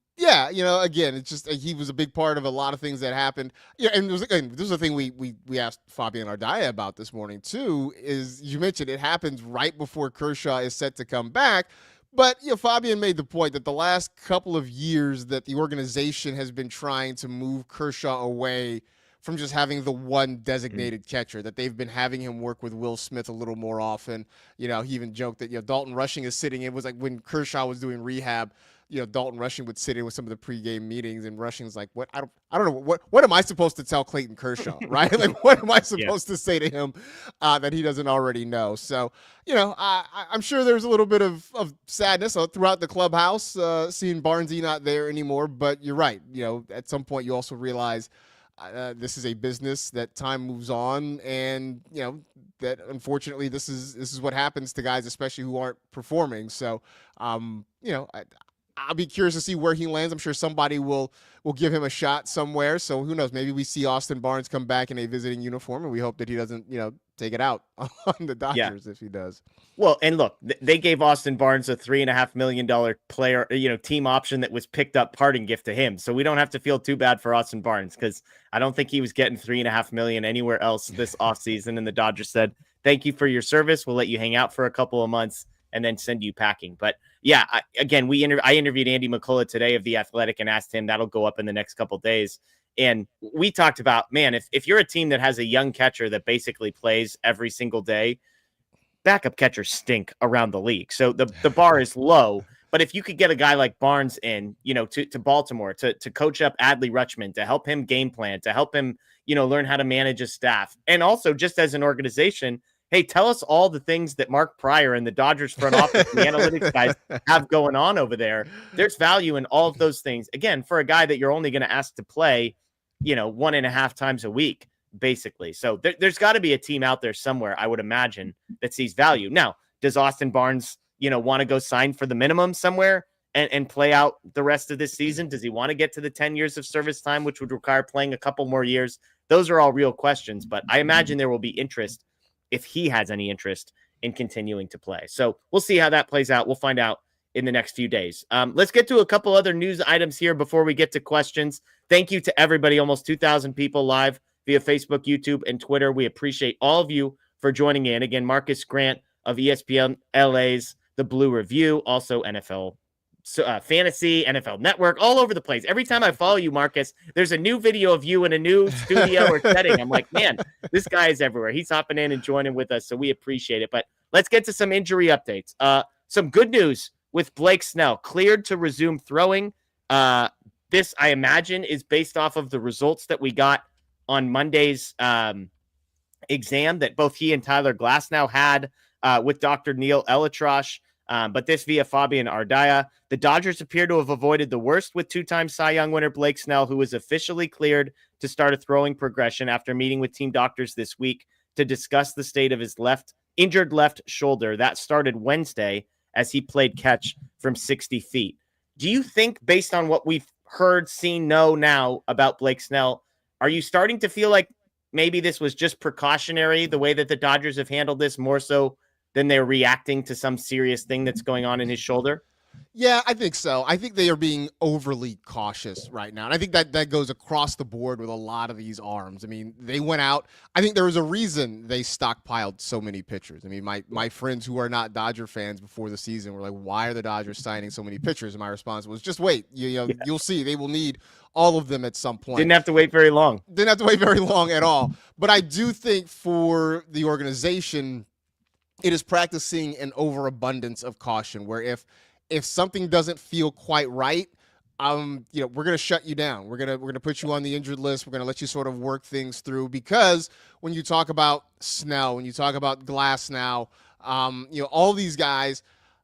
it's just he was a big part of a lot of things that happened. Yeah, and this was the thing we asked Fabian Ardaya about this morning too. Is you mentioned it happens right before Kershaw is set to come back, but Fabian made the point that the last couple of years that the organization has been trying to move Kershaw away from just having the one designated catcher, that they've been having him work with Will Smith a little more often. He even joked that, Dalton Rushing is sitting in. It was like when Kershaw was doing rehab, Dalton Rushing would sit in with some of the pregame meetings, and Rushing's like, what? I don't know. What am I supposed to tell Clayton Kershaw, right? Like, what am I supposed to say to him that he doesn't already know? So, I'm sure there's a little bit of sadness throughout the clubhouse seeing Barnesy not there anymore, but you're right. At some point you also realize this is a business, that time moves on, and that unfortunately this is what happens to guys, especially who aren't performing. So I'll be curious to see where he lands. I'm sure somebody will give him a shot somewhere. So who knows? Maybe we see Austin Barnes come back in a visiting uniform, and we hope that he doesn't take it out on the Dodgers if he does. Well, and look, they gave Austin Barnes a $3.5 million player, team option that was picked up parting gift to him. So we don't have to feel too bad for Austin Barnes, because I don't think he was getting $3.5 million anywhere else this offseason. And the Dodgers said, thank you for your service. We'll let you hang out for a couple of months and then send you packing. But yeah, I interviewed Andy McCullough today of The Athletic and asked him, that'll go up in the next couple of days. And we talked about, man, if you're a team that has a young catcher that basically plays every single day, backup catchers stink around the league. So the bar is low. But if you could get a guy like Barnes in, to Baltimore, to coach up Adley Rutschman, to help him game plan, to help him, learn how to manage a staff. And also just as an organization, hey, tell us all the things that Mark Pryor and the Dodgers front office, the analytics guys have going on over there. There's value in all of those things. Again, for a guy that you're only going to ask to play, 1.5 times a week, basically. So there's got to be a team out there somewhere, I would imagine, that sees value. Now, does Austin Barnes, want to go sign for the minimum somewhere and play out the rest of this season? Does he want to get to the 10 years of service time, which would require playing a couple more years? Those are all real questions, but I imagine there will be interest, if he has any interest, in continuing to play. So we'll see how that plays out. We'll find out in the next few days. Let's get to a couple other news items here before we get to questions. Thank you to everybody, almost 2,000 people live via Facebook, YouTube, and Twitter. We appreciate all of you for joining in. Again, Marcas Grant of ESPN LA's The Blue Review, also NFL Fantasy, NFL Network, all over the place. Every time I follow you, Marcus, there's a new video of you in a new studio or setting. I'm like, man, this guy is everywhere. He's hopping in and joining with us, so we appreciate it. But let's get to some injury updates. Some good news with Blake Snell, cleared to resume throwing. This, I imagine, is based off of the results that we got on Monday's exam that both he and Tyler Glasnow had with Dr. Neil Elatrosh. But this via Fabian Ardaya. The Dodgers appear to have avoided the worst with two-time Cy Young winner Blake Snell, who was officially cleared to start a throwing progression after meeting with team doctors this week to discuss the state of his injured left shoulder. That started Wednesday as he played catch from 60 feet. Do you think, based on what we've heard, seen, know now about Blake Snell, are you starting to feel like maybe this was just precautionary, the way that the Dodgers have handled this, more so than they're reacting to some serious thing that's going on in his shoulder? Yeah, I think so. I think they are being overly cautious right now. And I think that goes across the board with a lot of these arms. I mean, they went out. I think there was a reason they stockpiled so many pitchers. I mean, my friends who are not Dodger fans before the season were like, why are the Dodgers signing so many pitchers? And my response was, just wait. You'll see. They will need all of them at some point. Didn't have to wait very long. Didn't have to wait very long at all. But I do think for the organization, it is practicing an overabundance of caution, where if something doesn't feel quite right, we're going to shut you down. We're going to put you on the injured list. We're going to let you sort of work things through, because when you talk about Snell, when you talk about Glasnow, all these guys,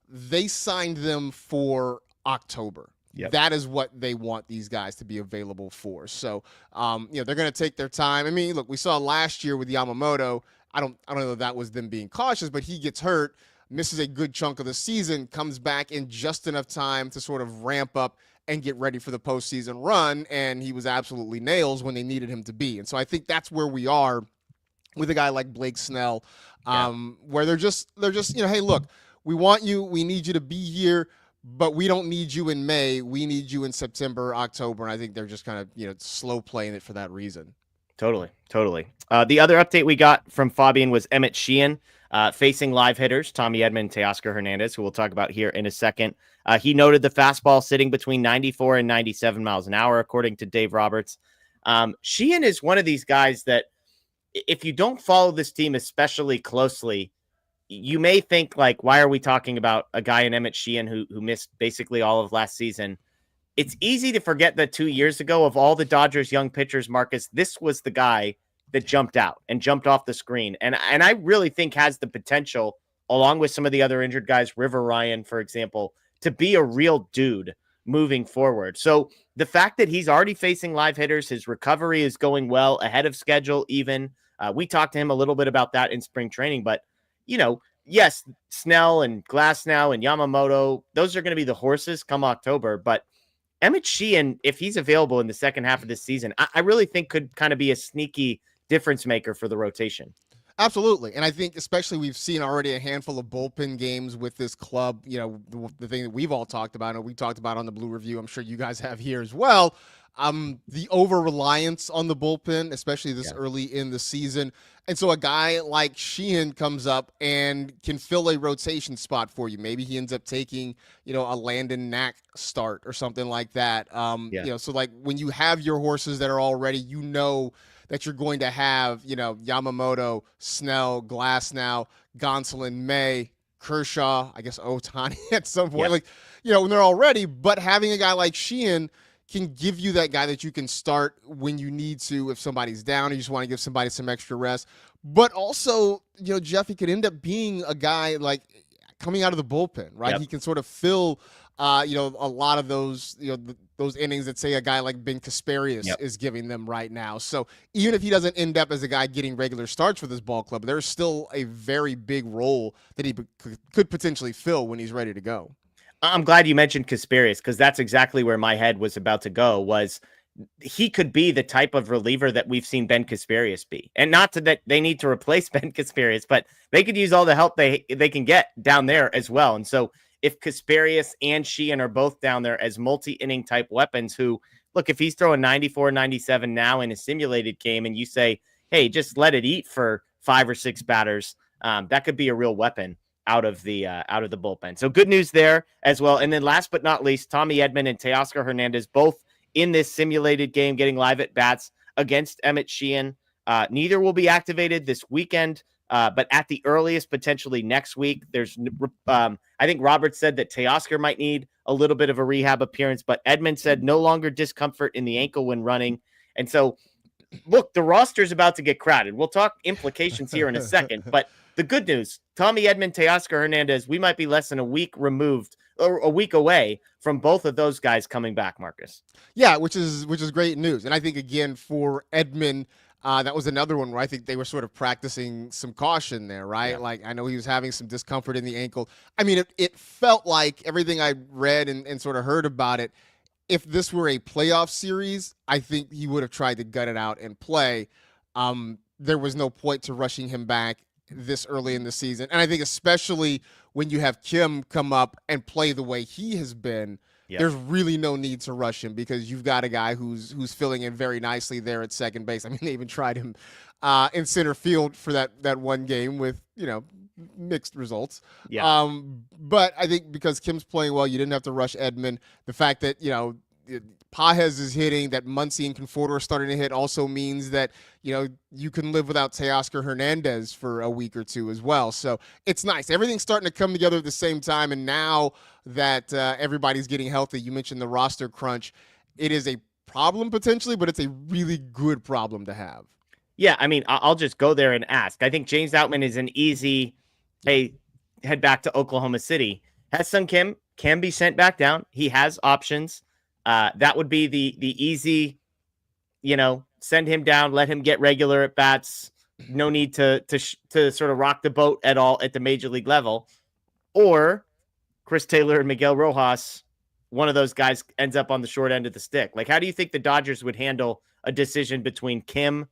they signed them for October. Yep. That is what they want these guys to be available for. So, they're going to take their time. I mean, look, we saw last year with Yamamoto. I don't know if that was them being cautious, but he gets hurt, misses a good chunk of the season, comes back in just enough time to sort of ramp up and get ready for the postseason run, and he was absolutely nails when they needed him to be. And so I think that's where we are with a guy like Blake Snell, where they're just hey, look, we want you, we need you to be here, but we don't need you in May. We need you in September, October, and I think they're just kind of slow playing it for that reason. Totally. The other update we got from Fabian was Emmett Sheehan facing live hitters, Tommy Edman and Teoscar Hernández, who we'll talk about here in a second. He noted the fastball sitting between 94 and 97 miles an hour, according to Dave Roberts. Sheehan is one of these guys that, if you don't follow this team especially closely, you may think, like, why are we talking about a guy in Emmett Sheehan who missed basically all of last season? It's easy to forget that 2 years ago, of all the Dodgers young pitchers, Marcus, this was the guy that jumped out and jumped off the screen. And I really think has the potential, along with some of the other injured guys, River Ryan, for example, to be a real dude moving forward. So the fact that he's already facing live hitters, his recovery is going well, ahead of schedule even. We talked to him a little bit about that in spring training, but, yes, Snell and Glasnow and Yamamoto, those are going to be the horses come October, but Emmett Sheehan, if he's available in the second half of this season, I really think could kind of be a sneaky difference maker for the rotation. Absolutely. And I think especially we've seen already a handful of bullpen games with this club, the thing that we've all talked about and we talked about on the Blue Review, I'm sure you guys have here as well. The over-reliance on the bullpen, especially this early in the season. And so a guy like Sheehan comes up and can fill a rotation spot for you. Maybe he ends up taking, a Landon Knack start or something like that. So like when you have your horses that are already, that you're going to have, Yamamoto, Snell, Glasnow, Gonsolin, May, Kershaw, I guess Ohtani at some point, when they're all ready. But having a guy like Sheehan can give you that guy that you can start when you need to, if somebody's down, or you just want to give somebody some extra rest. But also, Jeff, he could end up being a guy like coming out of the bullpen, right? Yep. He can sort of fill, a lot of those, those innings that say a guy like Ben Kasparius is giving them right now. So even if he doesn't end up as a guy getting regular starts for this ball club, there's still a very big role that he could potentially fill when he's ready to go. I'm glad you mentioned Kasparius, because that's exactly where my head was about to go, was he could be the type of reliever that we've seen Ben Kasparius be. And not that they need to replace Ben Kasparius, but they could use all the help they can get down there as well. And so if Kasparius and Sheehan are both down there as multi-inning type weapons who, look, if he's throwing 94, 97 now in a simulated game and you say, hey, just let it eat for 5 or 6 batters, that could be a real weapon. out of the bullpen. So good news there as well. And then last but not least, Tommy Edman and Teoscar Hernández, both in this simulated game, getting live at bats against Emmett Sheehan. Neither will be activated this weekend, but at the earliest, potentially next week. I think Robert said that Teoscar might need a little bit of a rehab appearance, but Edman said no longer discomfort in the ankle when running. And so, look, the roster is about to get crowded. We'll talk implications here in a second, but the good news, Tommy Edman, Teoscar Hernández, we might be less than a week removed or a week away from both of those guys coming back, Marcus. Yeah, which is great news. And I think, again, for Edman, that was another one where I think they were sort of practicing some caution there, right? Yeah. Like, I know he was having some discomfort in the ankle. I mean, it felt like everything I read and sort of heard about it, if this were a playoff series, I think he would have tried to gut it out and play. There was no point to rushing him back this early in the season. And I think especially when you have Kim come up and play the way he has been, there's really no need to rush him because you've got a guy who's filling in very nicely there at second base. I mean, they even tried him in center field for that one game with, mixed results. Yeah. But I think because Kim's playing well, you didn't have to rush Edman. The fact that, Pages is hitting, that Muncy and Conforto are starting to hit also means that, you can live without Teoscar Hernández for a week or two as well. So it's nice. Everything's starting to come together at the same time. And now that everybody's getting healthy, you mentioned the roster crunch. It is a problem potentially, but it's a really good problem to have. Yeah, I mean, I'll just go there and ask. I think James Outman is an easy, hey, head back to Oklahoma City. Ha-Seong Kim can be sent back down. He has options. That would be the easy, send him down, let him get regular at bats. No need to sort of rock the boat at all at the major league level. Or Chris Taylor and Miguel Rojas, one of those guys ends up on the short end of the stick. Like, how do you think the Dodgers would handle a decision between Kim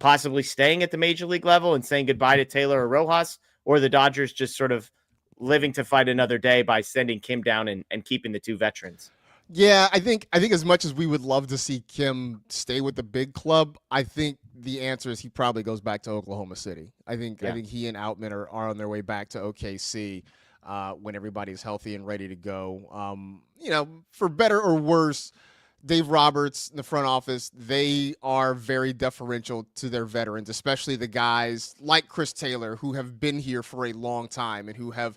possibly staying at the major league level and saying goodbye to Taylor or Rojas, or the Dodgers just sort of living to fight another day by sending Kim down and keeping the two veterans? Yeah, I think as much as we would love to see Kim stay with the big club, I think the answer is he probably goes back to Oklahoma City. I think he and Outman are on their way back to OKC when everybody's healthy and ready to go. For better or worse, Dave Roberts in the front office, they are very deferential to their veterans, especially the guys like Chris Taylor who have been here for a long time and who have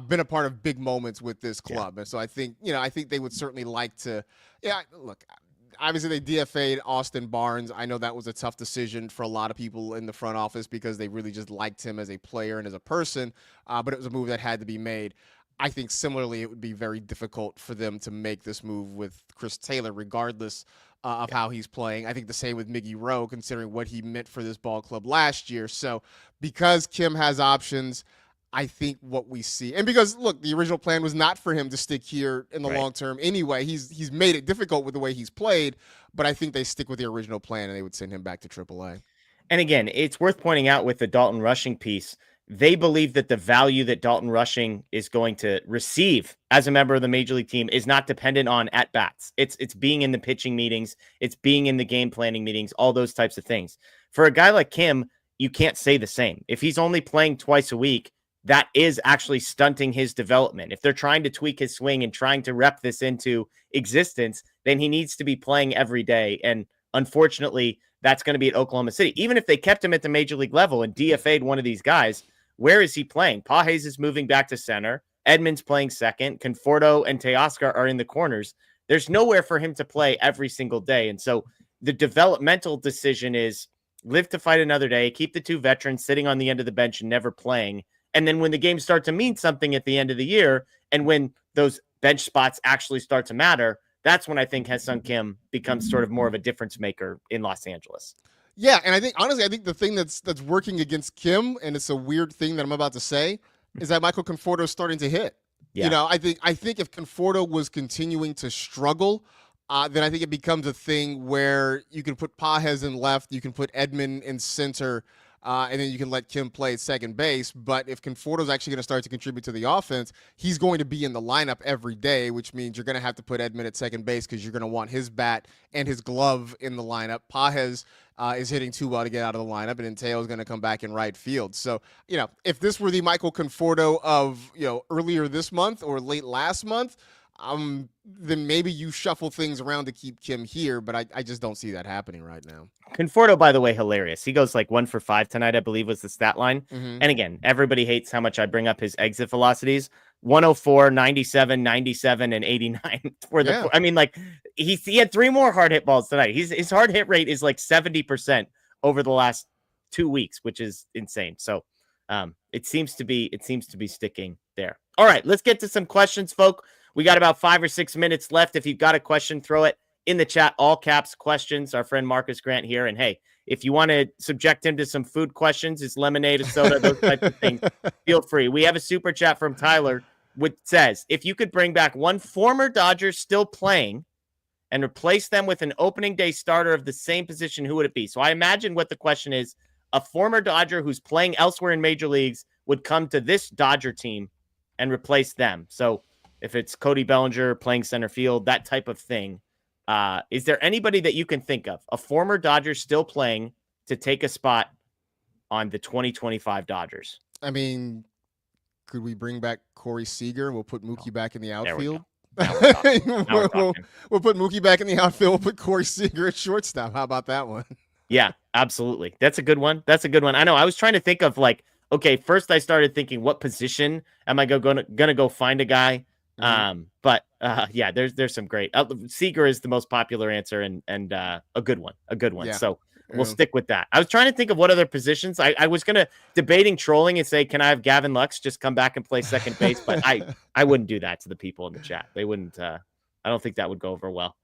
been a part of big moments with this club. Yeah. And so I think they would certainly like to, look, obviously they DFA'd Austin Barnes. I know that was a tough decision for a lot of people in the front office because they really just liked him as a player and as a person, but it was a move that had to be made. I think similarly, it would be very difficult for them to make this move with Chris Taylor, regardless of how he's playing. I think the same with Miggy Rowe, considering what he meant for this ball club last year. So because Kim has options, I think what we see, and because, look, the original plan was not for him to stick here in the long term anyway. He's made it difficult with the way he's played, but I think they stick with the original plan and they would send him back to AAA. And again, it's worth pointing out with the Dalton Rushing piece, they believe that the value that Dalton Rushing is going to receive as a member of the major league team is not dependent on at-bats. It's being in the pitching meetings. It's being in the game planning meetings, all those types of things. For a guy like Kim, you can't say the same. If he's only playing twice a week, that is actually stunting his development. If they're trying to tweak his swing and trying to rep this into existence, then he needs to be playing every day. And unfortunately, that's going to be at Oklahoma City. Even if they kept him at the major league level and DFA'd one of these guys, where is he playing? Pages is moving back to center. Edman's playing second. Conforto and Teoscar are in the corners. There's nowhere for him to play every single day. And so the developmental decision is live to fight another day, keep the two veterans sitting on the end of the bench and never playing. And then when the games start to mean something at the end of the year, and when those bench spots actually start to matter, that's when I think Ha-Seong Kim becomes sort of more of a difference maker in Los Angeles. Yeah, and I think, honestly, the thing that's working against Kim, and it's a weird thing that I'm about to say, is that Michael Conforto is starting to hit. Yeah. I think if Conforto was continuing to struggle, then I think it becomes a thing where you can put Pages in left, you can put Edman in center, and then you can let Kim play at second base. But if Conforto's actually going to start to contribute to the offense, he's going to be in the lineup every day, which means you're going to have to put Edman at second base because you're going to want his bat and his glove in the lineup. Pages is hitting too well to get out of the lineup, and Teo is going to come back in right field. So, if this were the Michael Conforto of, earlier this month or late last month, then maybe you shuffle things around to keep Kim here, but I just don't see that happening right now. Conforto, by the way, hilarious. He goes like 1 for 5 tonight, I believe was the stat line. Mm-hmm. And again, everybody hates how much I bring up his exit velocities. 104, 97, 97, and 89 for the. I mean, like he had 3 more hard hit balls tonight. His hard hit rate is like 70% over the last 2 weeks, which is insane. So it seems to be sticking there. All right, let's get to some questions, folk. We got about 5 or 6 minutes left. If you've got a question, throw it in the chat, all caps questions. Our friend Marcas Grant here. And hey, if you want to subject him to some food questions, his lemonade, a soda, those types of things, feel free. We have a super chat from Tyler, which says, if you could bring back one former Dodger still playing and replace them with an opening day starter of the same position, who would it be? So I imagine what the question is, a former Dodger who's playing elsewhere in major leagues would come to this Dodger team and replace them. So if it's Cody Bellinger playing center field, that type of thing. Is there anybody that you can think of, a former Dodger still playing, to take a spot on the 2025 Dodgers? I mean, could we bring back Corey Seager? We'll put Mookie back in the outfield. We'll put Mookie back in the outfield. We'll put Corey Seager at shortstop. How about that one? Yeah, absolutely. That's a good one. I know. I was trying to think of okay, first I started thinking, what position am I gonna go find a guy? But yeah, there's some great. Seager is the most popular answer and a good one. Yeah. So we'll stick with that. I was trying to think of what other positions. I was debating trolling and say, can I have Gavin Lux just come back and play second base? But I wouldn't do that to the people in the chat. They wouldn't. I don't think that would go over well.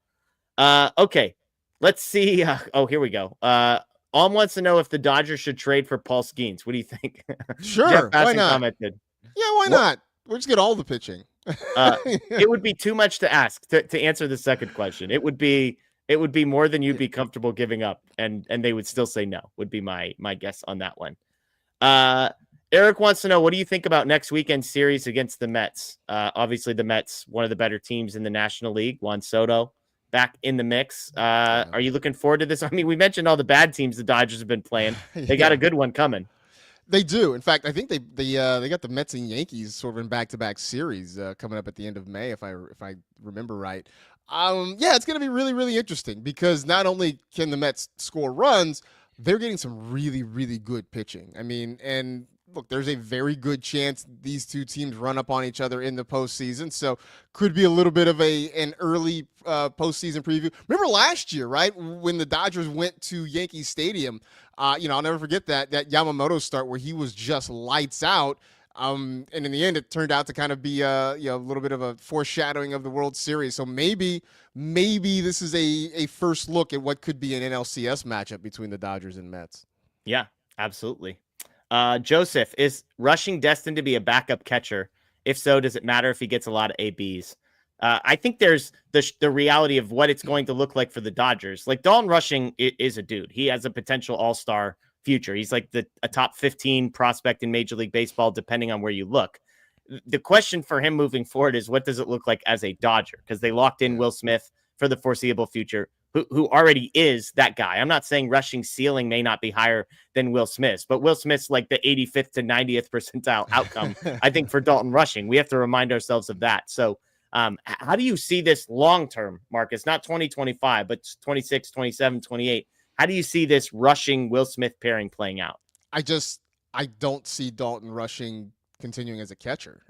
Okay, let's see. Here we go. Alm wants to know if the Dodgers should trade for Paul Skeens. What do you think? Sure. Why not? Commented. Yeah, why not? We'll just get all the pitching. It would be too much to ask to answer the second question. It would be more than you'd be comfortable giving up, and they would still say no, would be my guess on that one. Eric wants to know, what do you think about next weekend's series against the Mets? Obviously the Mets, one of the better teams in the National League. Juan Soto back in the mix. Are you looking forward to this? I mean, we mentioned all the bad teams the Dodgers have been playing. They got a good one coming. They do. In fact, I think they got the Mets and Yankees sort of in back-to-back series coming up at the end of May, if I remember right. Yeah, it's going to be really, really interesting because not only can the Mets score runs, they're getting some really, really good pitching. I mean, and look, there's a very good chance these two teams run up on each other in the postseason. So could be a little bit of an early postseason preview. Remember last year, right, when the Dodgers went to Yankee Stadium? I'll never forget that Yamamoto start where he was just lights out. And in the end, it turned out to kind of be a little bit of a foreshadowing of the World Series. So maybe this is a first look at what could be an NLCS matchup between the Dodgers and Mets. Yeah, absolutely. Joseph, is Rushing destined to be a backup catcher? If so, does it matter if he gets a lot of ABs? I think there's the reality of what it's going to look like for the Dodgers. Like Dalton Rushing is a dude. He has a potential all-star future. He's like a top 15 prospect in Major League Baseball, depending on where you look. The question for him moving forward is, what does it look like as a Dodger? Because they locked in Will Smith for the foreseeable future, who already is that guy. I'm not saying Rushing's ceiling may not be higher than Will Smith's, but Will Smith's like the 85th to 90th percentile outcome, I think, for Dalton Rushing. We have to remind ourselves of that. So how do you see this long-term, Marcus? Not 2025, but 26, 27, 28. How do you see this Rushing Will Smith pairing playing out? I don't see Dalton Rushing continuing as a catcher.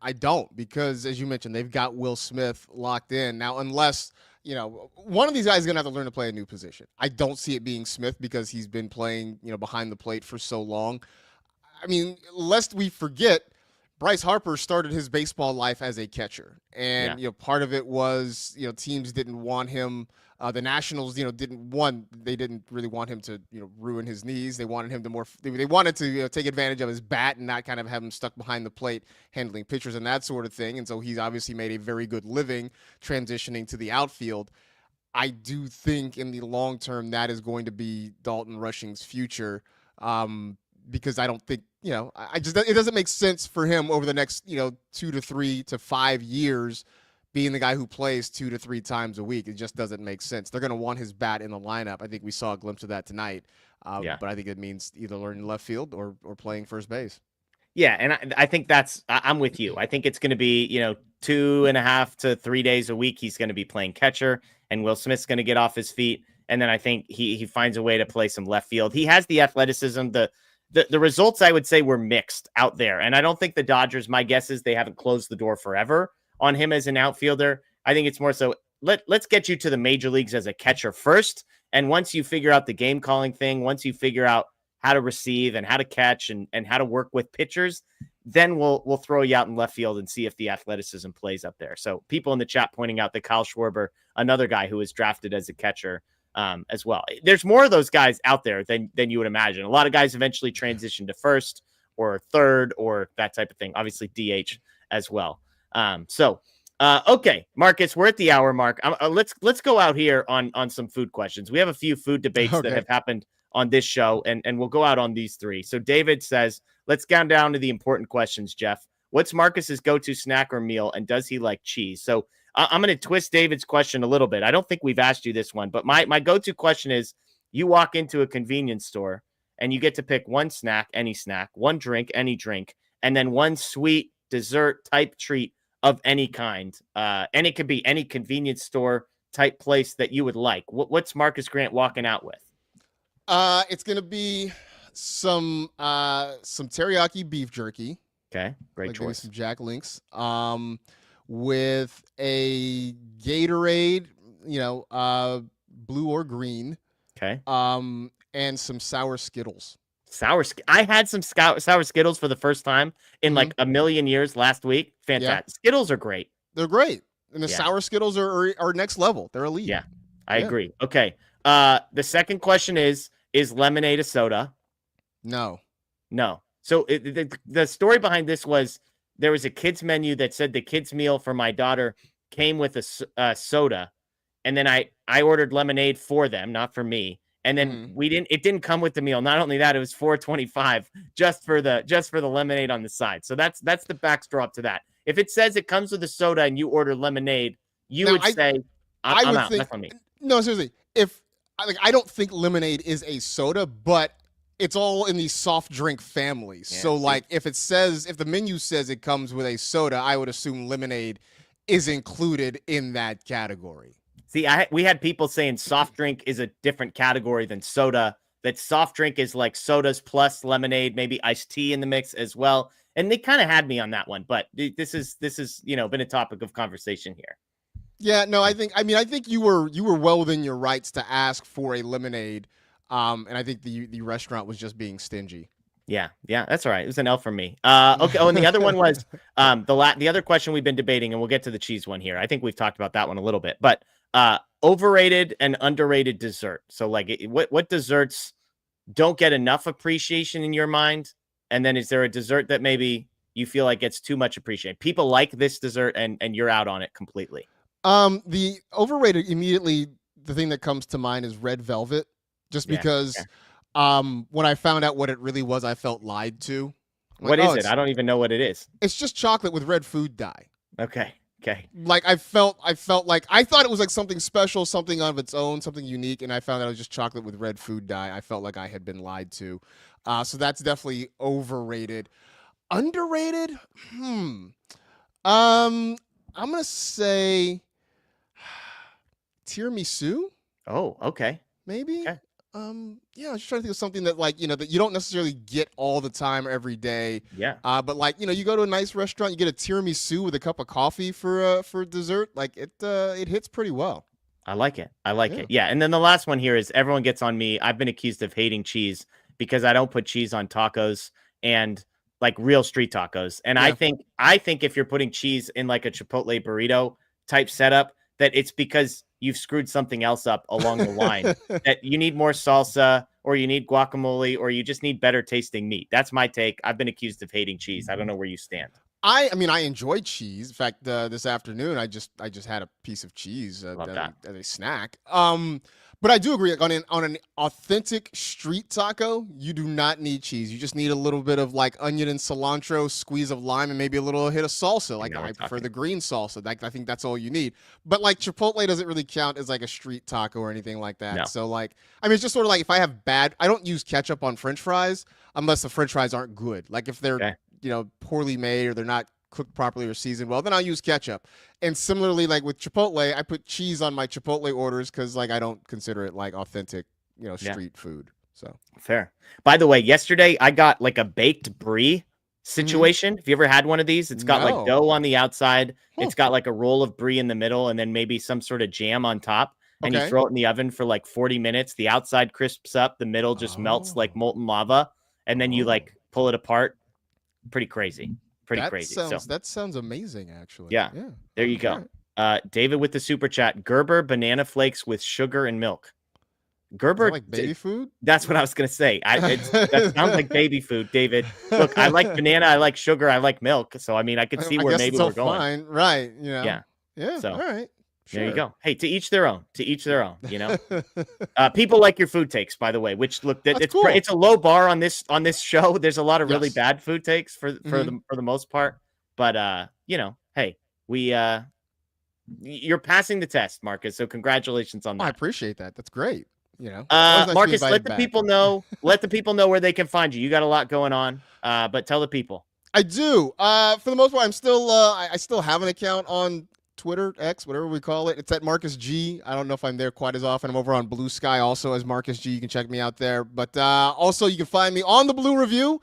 I don't, because as you mentioned, they've got Will Smith locked in. Now, unless, one of these guys is going to have to learn to play a new position. I don't see it being Smith because he's been playing, behind the plate for so long. I mean, lest we forget, Bryce Harper started his baseball life as a catcher. And, part of it was, teams didn't want him. The Nationals, didn't really want him to, ruin his knees. They wanted him to they wanted to take advantage of his bat and not kind of have him stuck behind the plate handling pitchers and that sort of thing. And so he's obviously made a very good living transitioning to the outfield. I do think in the long term that is going to be Dalton Rushing's future. because I don't think, it doesn't make sense for him over the next, 2 to 3 to 5 years being the guy who plays 2 to 3 times a week. It just doesn't make sense. They're going to want his bat in the lineup. I think we saw a glimpse of that tonight. But I think it means either learning left field or playing first base. Yeah, and I think I'm with you. I think it's going to be, 2.5 to 3 days a week. He's going to be playing catcher, and Will Smith's going to get off his feet. And then I think he finds a way to play some left field. He has the athleticism. The results, I would say, were mixed out there. And I don't think the Dodgers, my guess is they haven't closed the door forever on him as an outfielder. I think it's more so, let's get you to the major leagues as a catcher first. And once you figure out the game calling thing, once you figure out how to receive and how to catch and how to work with pitchers, then we'll throw you out in left field and see if the athleticism plays up there. So people in the chat pointing out that Kyle Schwarber, another guy who was drafted as a catcher as well. There's more of those guys out there than you would imagine. A lot of guys eventually transition to first or third or that type of thing. Obviously DH as well. Okay, Marcus, we're at the hour mark. Let's go out here on some food questions. We have a few food debates that have happened on this show, and we'll go out on these three. So David says, let's get down to the important questions, Jeff. What's Marcus's go-to snack or meal, and does he like cheese? So I'm going to twist David's question a little bit. I don't think we've asked you this one, but my go-to question is, you walk into a convenience store, and you get to pick one snack, any snack, one drink, any drink, and then one sweet dessert type treat of any kind. And it could be any convenience store type place that you would like. What's Marcas Grant walking out with? It's going to be some teriyaki beef jerky. Okay, great choice. Some Jack Links. With a Gatorade, blue or green. Okay. And some sour Skittles. I had some sour Skittles for the first time in like a million years last week. Fantastic. Yeah. Skittles are great. They're great. And the sour Skittles are next level. They're elite. Yeah, I agree. Okay. The second question is lemonade a soda? No. So the story behind this was there was a kid's menu that said the kid's meal for my daughter came with a soda. And then I ordered lemonade for them, not for me. And then it didn't come with the meal. Not only that, it was $4.25 just for the lemonade on the side. So that's the backdrop to that. If it says it comes with a soda and you order lemonade, would say, I'm out. That's on me. No, seriously. I don't think lemonade is a soda, but it's all in the soft drink family. Yeah, so if the menu says it comes with a soda, I would assume lemonade is included in that category. See, we had people saying soft drink is a different category than soda, that soft drink is like sodas plus lemonade, maybe iced tea in the mix as well. And they kind of had me on that one, but this is been a topic of conversation here. Yeah, no, I think you were well within your rights to ask for a lemonade. And I think the restaurant was just being stingy. Yeah, that's all right. It was an L for me. Okay. Oh, and the other one was the other question we've been debating, and we'll get to the cheese one here. I think we've talked about that one a little bit, but overrated and underrated dessert. So what desserts don't get enough appreciation in your mind? And then is there a dessert that maybe you feel like gets too much appreciation? People like this dessert and you're out on it completely. The overrated, immediately the thing that comes to mind is red velvet, just because when I found out what it really was, I felt lied to. What is it? I don't even know what it is. It's just chocolate with red food dye. Okay. I felt like I thought it was like something special, something of its own, something unique, and I found out it was just chocolate with red food dye. I felt like I had been lied to. So that's definitely overrated. Underrated? I'm gonna say tiramisu. Oh, okay. Maybe. Okay. I'm just trying to think of something that that you don't necessarily get all the time every day. Yeah. But you go to a nice restaurant, you get a tiramisu with a cup of coffee for dessert. It hits pretty well. I like it. Yeah. And then the last one here is everyone gets on me. I've been accused of hating cheese because I don't put cheese on tacos and real street tacos. And I think if you're putting cheese in like a Chipotle burrito type setup, that it's because you've screwed something else up along the line, that you need more salsa or you need guacamole or you just need better tasting meat. That's my take. I've been accused of hating cheese. I don't know where you stand. I enjoy cheese. In fact, this afternoon, I just had a piece of cheese as a snack. But I do agree, like on an authentic street taco, you do not need cheese. You just need a little bit of like onion and cilantro, squeeze of lime, and maybe a little hit of salsa. Like I prefer the green salsa. Like I think that's all you need. But like Chipotle doesn't really count as like a street taco or anything like that. No. So like, I mean, it's just sort of like if I have I don't use ketchup on French fries unless the French fries aren't good. Like if they're poorly made or they're not cooked properly or seasoned well, then I'll use ketchup. And similarly, like with Chipotle, I put cheese on my Chipotle orders because like I don't consider it like authentic, street food. So fair. By the way, yesterday I got like a baked brie situation. Have you ever had one of these? It's got like dough on the outside. It's got like a roll of brie in the middle and then maybe some sort of jam on top. And you throw it in the oven for like 40 minutes. The outside crisps up. The middle just melts like molten lava. And then you like pull it apart. Pretty crazy. Crazy. That sounds amazing, actually. Yeah. There you go. David with the super chat. Gerber banana flakes with sugar and milk. Gerber, like baby food? That's what I was gonna say. That sounds like baby food, David. Look, I like banana, I like sugar, I like milk. So I mean, I could see where maybe we're going. Fine. Right? Yeah. So all right. Sure. There you go. Hey, to each their own. People like your food takes, by the way. Which look, cool. It's a low bar on this show. There's a lot of really bad food takes for the most part. But hey, you're passing the test, Marcus. So congratulations on that. I appreciate that. That's great. Marcus, let the people know. Let the people know where they can find you. You got a lot going on. But tell the people. I do. For the most part, I'm still. I still have an account on Twitter, X, whatever we call it. It's at Marcus G. I don't know if I'm there quite as often. I'm over on Blue Sky also as Marcus G. You can check me out there. But also you can find me on the Blue Review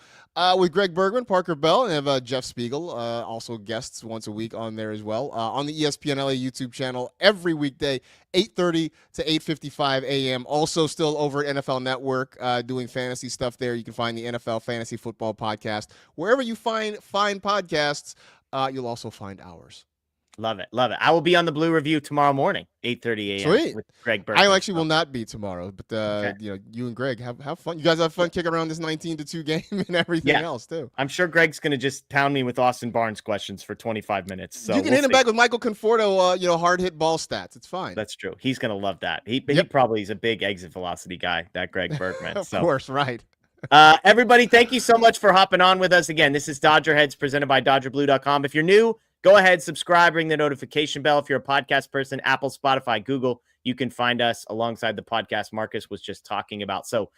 with Greg Bergman, Parker Bell, and have Jeff Spiegel, also guests once a week on there as well. On the ESPN LA YouTube channel every weekday, 8:30 to 8:55 a.m. Also still over at NFL Network doing fantasy stuff there. You can find the NFL Fantasy Football Podcast. Wherever you find podcasts, you'll also find ours. Love it. Love it. I will be on the Blue Review tomorrow morning, 8:30 a.m. with Greg Bergman. I actually will not be tomorrow, but you and Greg have fun. You guys have fun kicking around this 19-2 game and everything else too. I'm sure Greg's going to just pound me with Austin Barnes questions for 25 minutes. So you can hit him back with Michael Conforto, hard hit ball stats. It's fine. That's true. He's going to love that. He probably is a big exit velocity guy, that Greg Bergman. Of course, right. Everybody, thank you so much for hopping on with us. Again, this is Dodger Heads presented by DodgerBlue.com. If you're new, go ahead, subscribe, ring the notification bell. If you're a podcast person, Apple, Spotify, Google, you can find us alongside the podcast Marcus was just talking about. So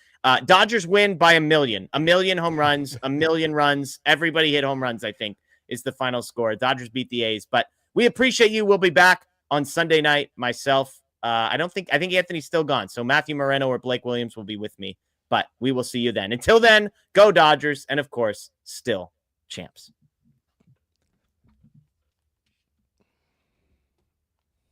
Dodgers win by a million home runs, a million runs. Everybody hit home runs, I think, is the final score. Dodgers beat the A's, but we appreciate you. We'll be back on Sunday night. Myself, I think Anthony's still gone. So Matthew Moreno or Blake Williams will be with me, but we will see you then. Until then, go Dodgers. And of course, still champs.